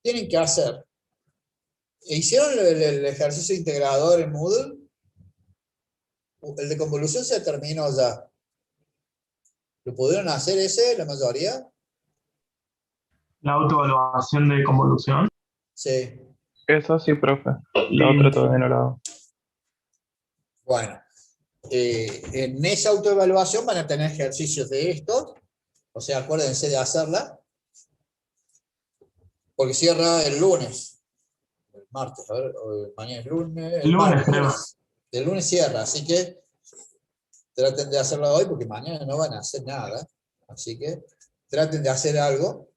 Tienen que hacer. ¿Hicieron el ejercicio integrador en Moodle? El de convolución se terminó ya. ¿Lo pudieron hacer ese, la mayoría? La autoevaluación de convolución. Sí. Eso sí, profe. La otra todavía no la hago. Bueno, en esa autoevaluación van a tener ejercicios de estos, o sea, acuérdense de hacerla, porque cierra el lunes, el martes, a ver, mañana es lunes, El lunes, martes, creo. el lunes cierra, así que traten de hacerlo hoy, porque mañana no van a hacer nada, así que traten de hacer algo,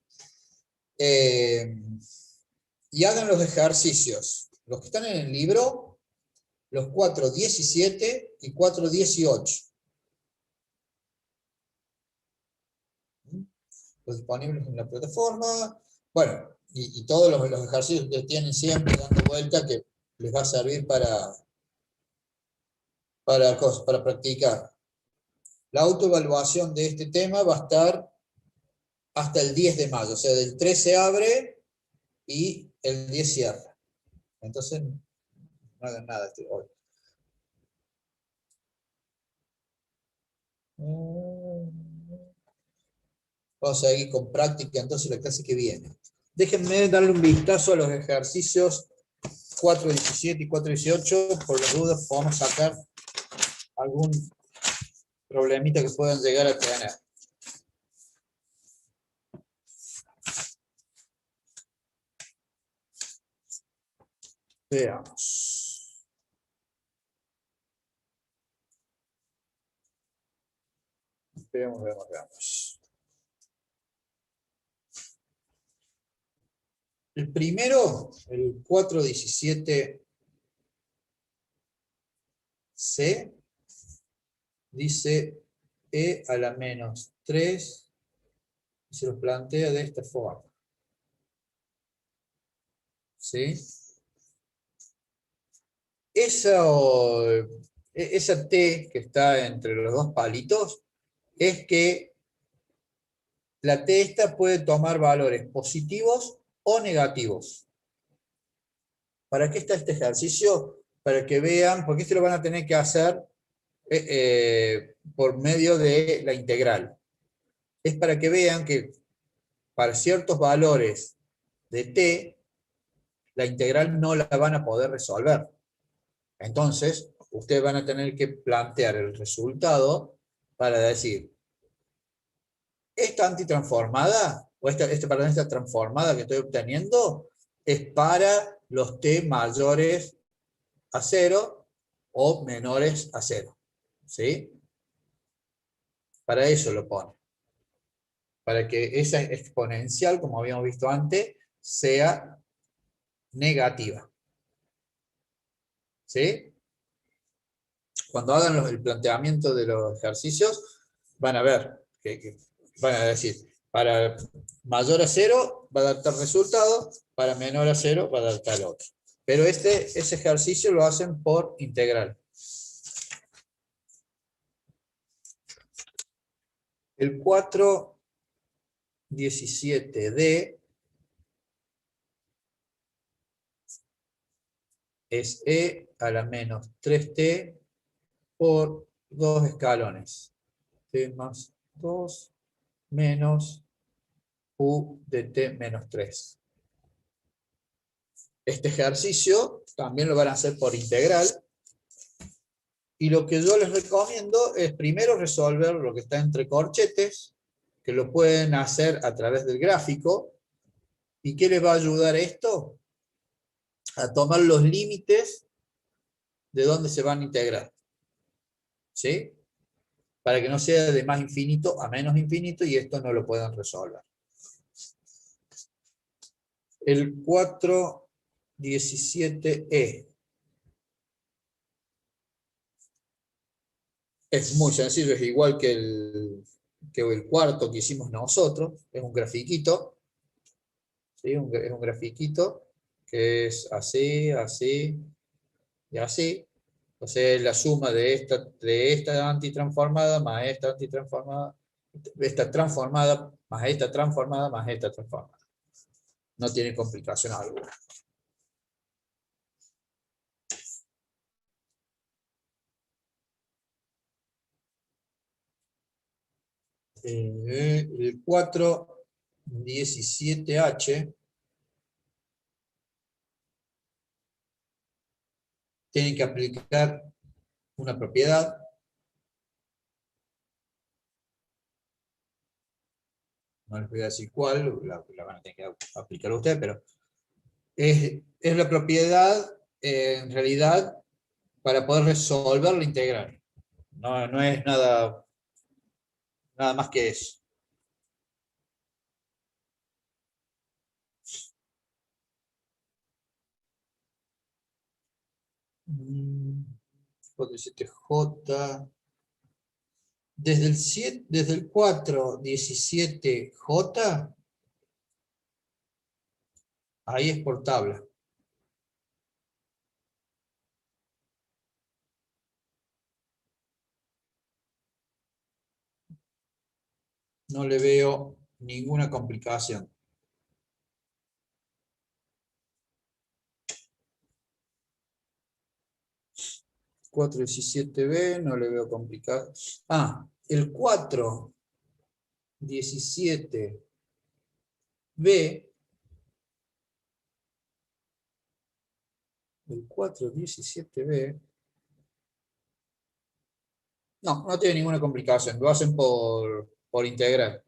y hagan los ejercicios, los que están en el libro, los 4.17 y 4.18. Los disponibles en la plataforma. Bueno, y todos los ejercicios que tienen siempre dando vuelta que les va a servir para practicar. La autoevaluación de este tema va a estar hasta el 10 de mayo, o sea, del 13 abre y el 10 cierra. Entonces, no hagan nada hoy. Vamos a seguir con práctica entonces la clase que viene. Déjenme darle un vistazo a los ejercicios 4.17 y 4.18. Por las dudas podemos sacar algún problemita que puedan llegar a tener. Veamos. Veamos. El primero, el 4.17c, dice e a la menos 3, y se lo plantea de esta forma. ¿Sí? Esa t que está entre los dos palitos es que la t esta puede tomar valores positivos o negativos. ¿Para qué está este ejercicio? Para que vean, porque esto lo van a tener que hacer por medio de la integral. Es para que vean que para ciertos valores de t, la integral no la van a poder resolver. Entonces, ustedes van a tener que plantear el resultado para decir, esta antitransformada, o esta transformada que estoy obteniendo, es para los t mayores a 0 o menores a 0. ¿Sí? Para eso lo pone. Para que esa exponencial, como habíamos visto antes, sea negativa. ¿Sí? Cuando hagan el planteamiento de los ejercicios, van a ver, que van a decir, para mayor a 0 va a dar tal resultado, para menor a 0 va a dar tal otro. Pero ese ejercicio lo hacen por integral. El 4.17d es e a la menos 3t por 2 escalones. T más 2 menos u de t menos 3. Este ejercicio también lo van a hacer por integral. Y lo que yo les recomiendo es primero resolver lo que está entre corchetes, que lo pueden hacer a través del gráfico. ¿Y qué les va a ayudar esto? A tomar los límites de dónde se van a integrar. ¿Sí? Para que no sea de más infinito a menos infinito y esto no lo puedan resolver. El 4.17e. Es muy sencillo, es igual que el cuarto que hicimos nosotros. Es un grafiquito. ¿Sí? Es un grafiquito que es así, así y así. Entonces la suma de esta antitransformada más esta antitransformada, esta transformada más esta transformada más esta transformada. No tiene complicación alguna. El 4.17h tiene que aplicar una propiedad no les voy a decir cuál, la van a tener que aplicar ustedes, pero es la propiedad, en realidad, para poder resolver la integral. No es nada más que eso. J. Desde el 4,17J, ahí es por tabla. No le veo ninguna complicación. Cuatro 17B, no le veo complicado. El 4,17B el 4,17B no tiene ninguna complicación, lo hacen por integral.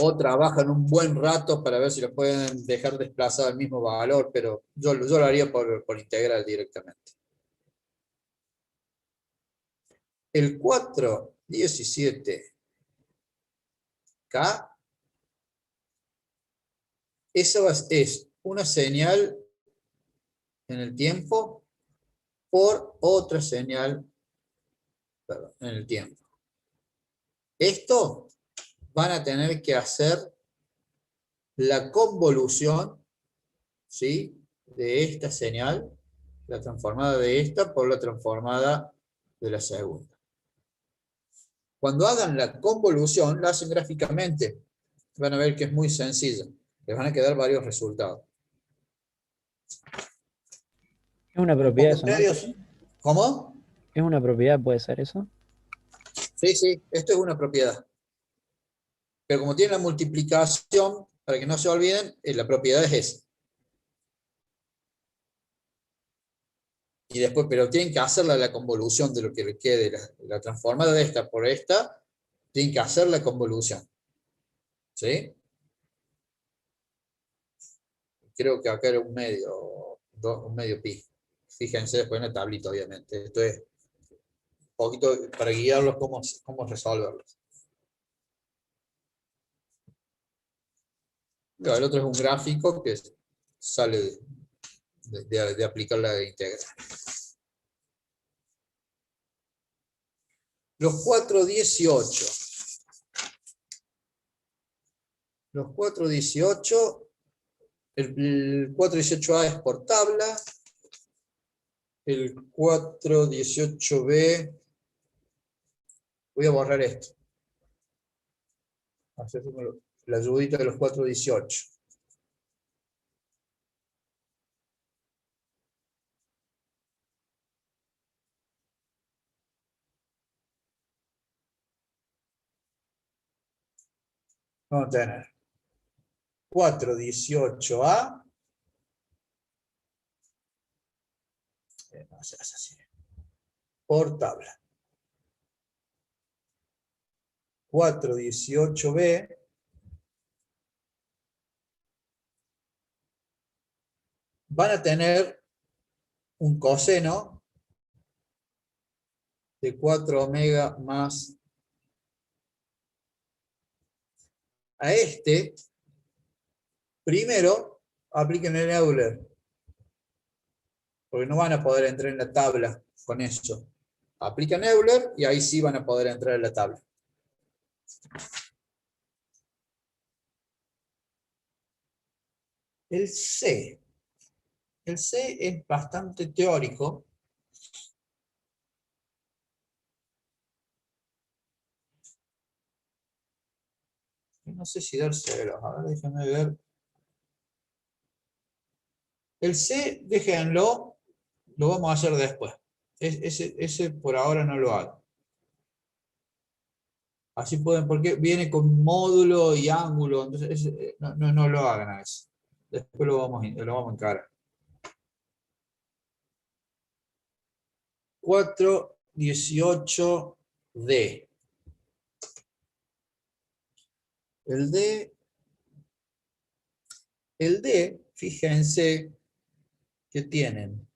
O trabajan un buen rato para ver si lo pueden dejar desplazado al mismo valor, pero yo lo haría por integral directamente. El 4,17K, eso es una señal en el tiempo por otra señal en el tiempo. Esto van a tener que hacer la convolución, ¿sí?, de esta señal, la transformada de esta por la transformada de la segunda. Cuando hagan la convolución, la hacen gráficamente. Van a ver que es muy sencilla. Les van a quedar varios resultados. Es una propiedad eso, ¿no? ¿Cómo? ¿Es una propiedad, puede ser eso? Sí, esto es una propiedad. Pero como tiene la multiplicación, para que no se olviden, la propiedad es esa. Y después, pero tienen que hacerla la convolución de lo que le quede, la transformada de esta por esta, tienen que hacer la convolución. ¿Sí? Creo que acá era un medio pi. Fíjense después en la tablita, obviamente. Esto es un poquito para guiarlos cómo resolverlos. Claro, el otro es un gráfico que sale de aplicar la integral. Los 4,18. Los 4,18, el 4,18A es por tabla. El 4,18B, voy a borrar esto. Hacer la ayudita de los 4,18. Vamos a tener 4,18A. No se hace así. Por tabla. 4,18B. Van a tener un coseno de 4 omega más. A este, primero, apliquen el Euler. Porque no van a poder entrar en la tabla con eso. Aplican Euler y ahí sí van a poder entrar en la tabla. El C. El C es bastante teórico. No sé si dárselos. A ver, déjenme ver. El C, déjenlo. Lo vamos a hacer después. Ese por ahora no lo hago. Así pueden, porque viene con módulo y ángulo. Entonces no lo hagan a eso. Después lo vamos a encarar. 4,18D. El D, fíjense que tienen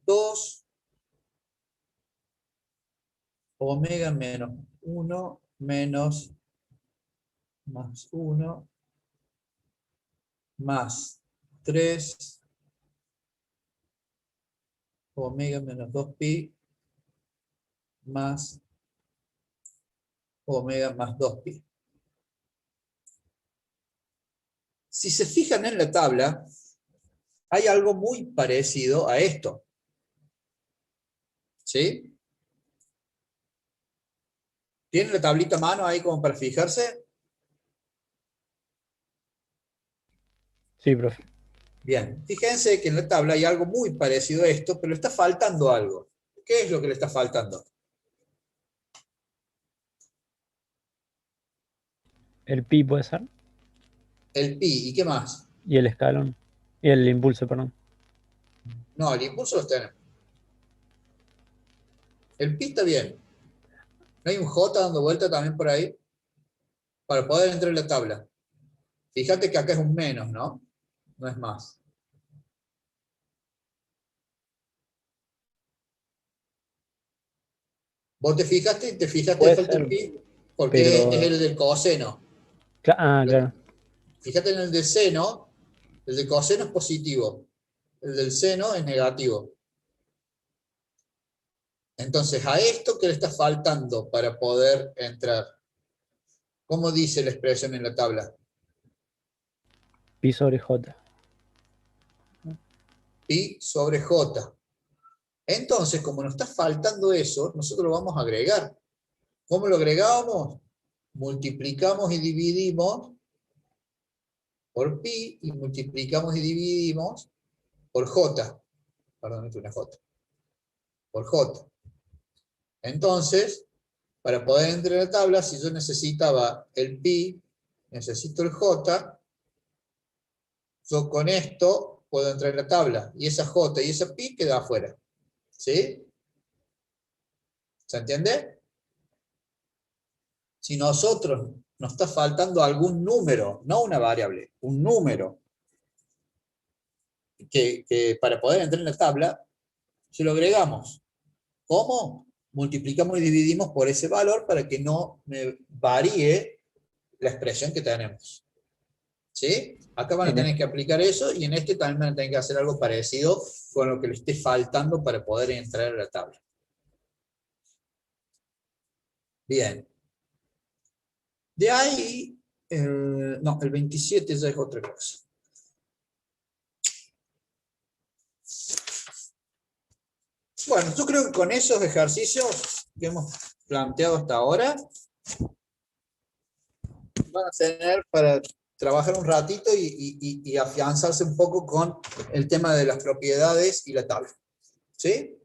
2 omega menos 1 menos más 1 más 3 omega menos 2pi más omega más 2pi. Si se fijan en la tabla, hay algo muy parecido a esto. ¿Sí? ¿Tienen la tablita a mano ahí como para fijarse? Sí, profe. Bien, fíjense que en la tabla hay algo muy parecido a esto, pero le está faltando algo. ¿Qué es lo que le está faltando? El pi puede ser. El pi, ¿y qué más? Y el escalón. Y el impulso, perdón. No, el impulso los tenemos. El pi está bien. ¿No hay un j dando vuelta también por ahí? Para poder entrar en la tabla. Fíjate que acá es un menos, ¿no? No es más. Vos te fijaste y te fijaste, Puede falta el ser, pi, porque pero... es el del coseno. claro. Fíjate en el del seno, el del coseno es positivo, el del seno es negativo. Entonces, a esto que le está faltando para poder entrar, ¿cómo dice la expresión en la tabla? Pi sobre j. Pi sobre j. Entonces, como nos está faltando eso, nosotros lo vamos a agregar. ¿Cómo lo agregamos? Multiplicamos y dividimos por pi y multiplicamos y dividimos por j. Perdón, esto es una j. Por j. Entonces, para poder entrar en la tabla, si yo necesitaba el pi, necesito el j, yo con esto puedo entrar en la tabla. Y esa j y esa pi queda afuera. ¿Sí? ¿Se entiende? Si nosotros nos está faltando algún número, no una variable, un número, que para poder entrar en la tabla, se lo agregamos. ¿Cómo? Multiplicamos y dividimos por ese valor para que no me varíe la expresión que tenemos. ¿Sí? Acá van a tener que aplicar eso y en este también van a tener que hacer algo parecido con lo que le esté faltando para poder entrar a la tabla. Bien. De ahí, no, el 27 ya es otra cosa. Bueno, yo creo que con esos ejercicios que hemos planteado hasta ahora, van a tener para trabajar un ratito y afianzarse un poco con el tema de las propiedades y la tabla. ¿Sí?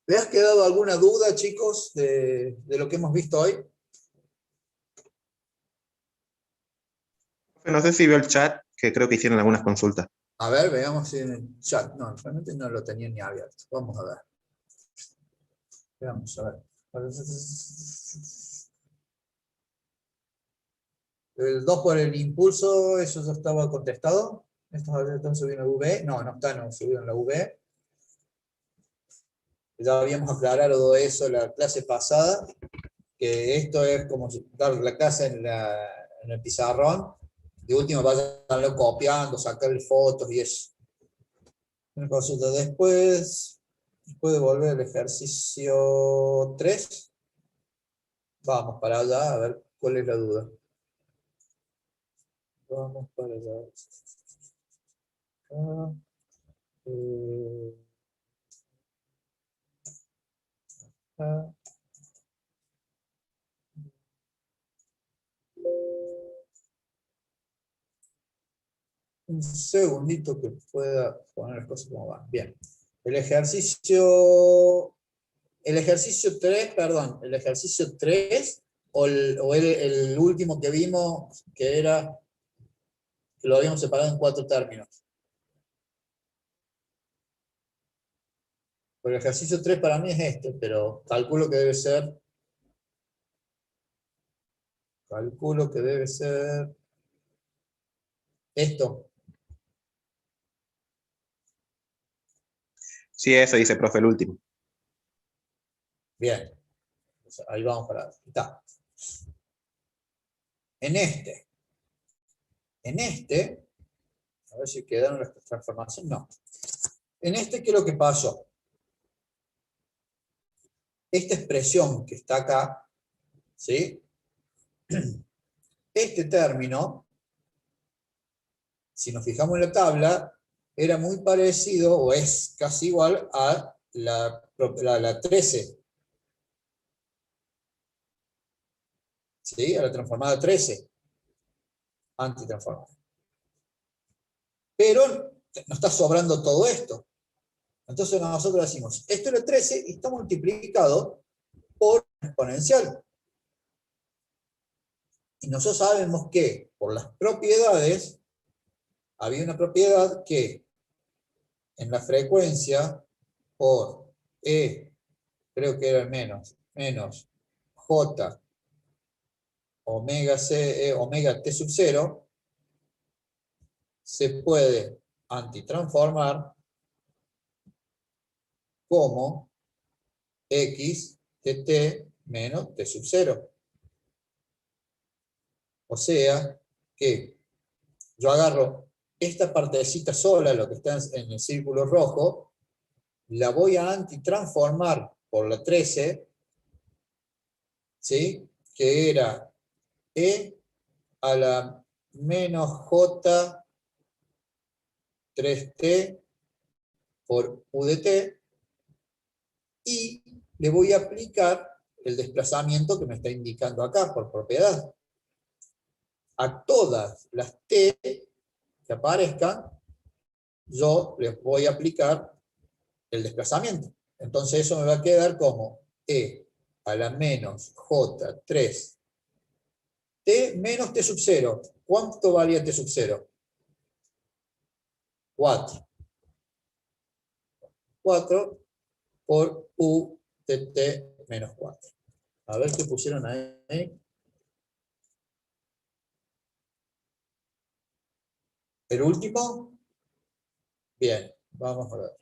¿Les ha quedado alguna duda, chicos, de lo que hemos visto hoy? No sé si vio el chat, que creo que hicieron algunas consultas. A ver, veamos si en el chat. No, realmente no lo tenía ni abierto. Vamos a ver. Veamos, a ver. El 2 por el impulso, eso ya estaba contestado. Estos están subiendo la V. No, no están subiendo en la V. Ya habíamos aclarado eso en la clase pasada, que esto es como dar la clase en el pizarrón. De última vayan copiando, sacarle fotos y eso. Una consulta después de volver al ejercicio 3. Vamos para allá a ver cuál es la duda. Vamos para allá. Acá. Acá. Un segundito que pueda poner las cosas como van. Bien. El ejercicio 3, perdón, el ejercicio 3 o el último que vimos, que era, que lo habíamos separado en 4 términos. El ejercicio 3 para mí es este, pero calculo que debe ser calculo que debe ser esto. Sí, eso dice, profe, el último. Bien. Entonces, ahí vamos para... Está. En este, a ver si quedaron las transformaciones. No. En este, ¿qué es lo que pasó? Esta expresión que está acá, ¿sí? Este término, si nos fijamos en la tabla, era muy parecido, o es casi igual a la 13. ¿Sí? A la transformada 13. Antitransformada. Pero nos está sobrando todo esto. Entonces nosotros decimos, esto es la 13 y está multiplicado por exponencial. Y nosotros sabemos que por las propiedades, había una propiedad que en la frecuencia por E, creo que era el menos J omega C, omega T sub 0, se puede antitransformar como X de T menos T sub 0. O sea que yo agarro esta partecita sola, lo que está en el círculo rojo, la voy a antitransformar por la 13, ¿sí? Que era E a la menos J 3T por U de T, y le voy a aplicar el desplazamiento que me está indicando acá por propiedad. A todas las T que aparezcan, yo les voy a aplicar el desplazamiento. Entonces eso me va a quedar como E a la menos J3 T menos T sub 0. ¿Cuánto valía T sub 0? 4. 4 por U de T menos 4. A ver qué pusieron ahí. ¿El último? Bien, vamos a ver.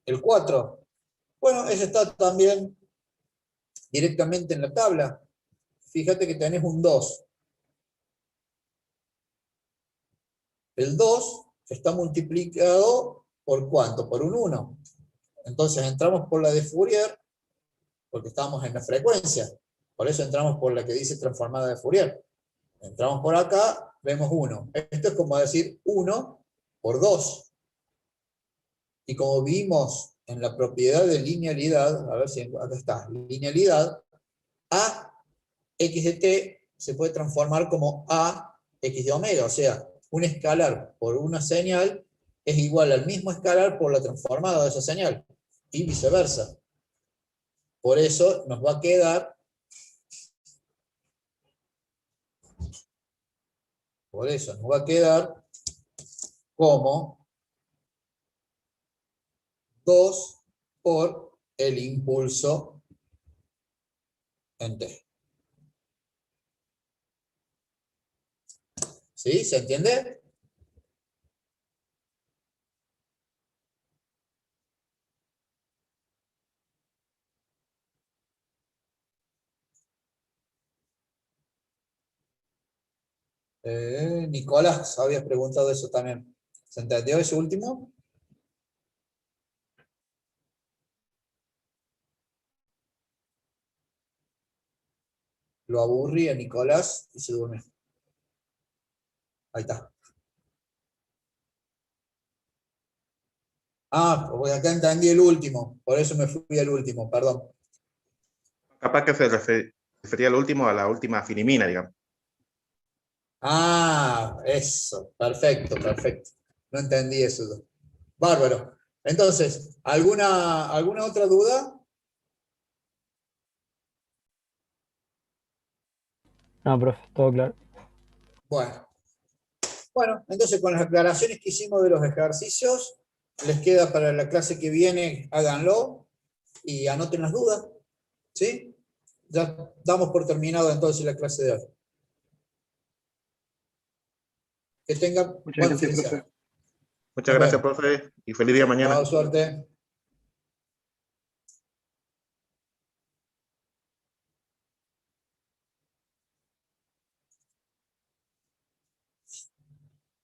El 4. Bueno, ese está también directamente en la tabla. Fíjate que tenés un 2. El 2 está multiplicado ¿por cuánto? Por un 1. Entonces entramos por la de Fourier, porque estamos en la frecuencia. Por eso entramos por la que dice transformada de Fourier. Entramos por acá, vemos 1. Esto es como decir 1 por 2. Y como vimos en la propiedad de linealidad, a ver si acá está, linealidad, a x de t se puede transformar como a x de omega, o sea, un escalar por una señal es igual al mismo escalar por la transformada de esa señal, y viceversa. Por eso nos va a quedar, como 2 por el impulso en t. ¿Sí? ¿Se entiende? Nicolás, habías preguntado eso también. ¿Se entendió ese último? Lo aburrí a Nicolás y se durmió. Ahí está. Ah, porque acá entendí el último, por eso me fui al último, perdón. Capaz que se refería al último, a la última filimina, digamos. Ah, eso, perfecto, perfecto. No entendí eso. Bárbaro. Entonces, ¿alguna otra duda? No, profe, todo claro. Bueno, entonces con las aclaraciones que hicimos de los ejercicios, les queda para la clase que viene, háganlo y anoten las dudas, ¿sí? Ya damos por terminado entonces la clase de hoy. Que tengan Muchas buen gracias, fin de profe. semana. Muchas Nos gracias, vemos. profe, y feliz día mañana. Chao, suerte.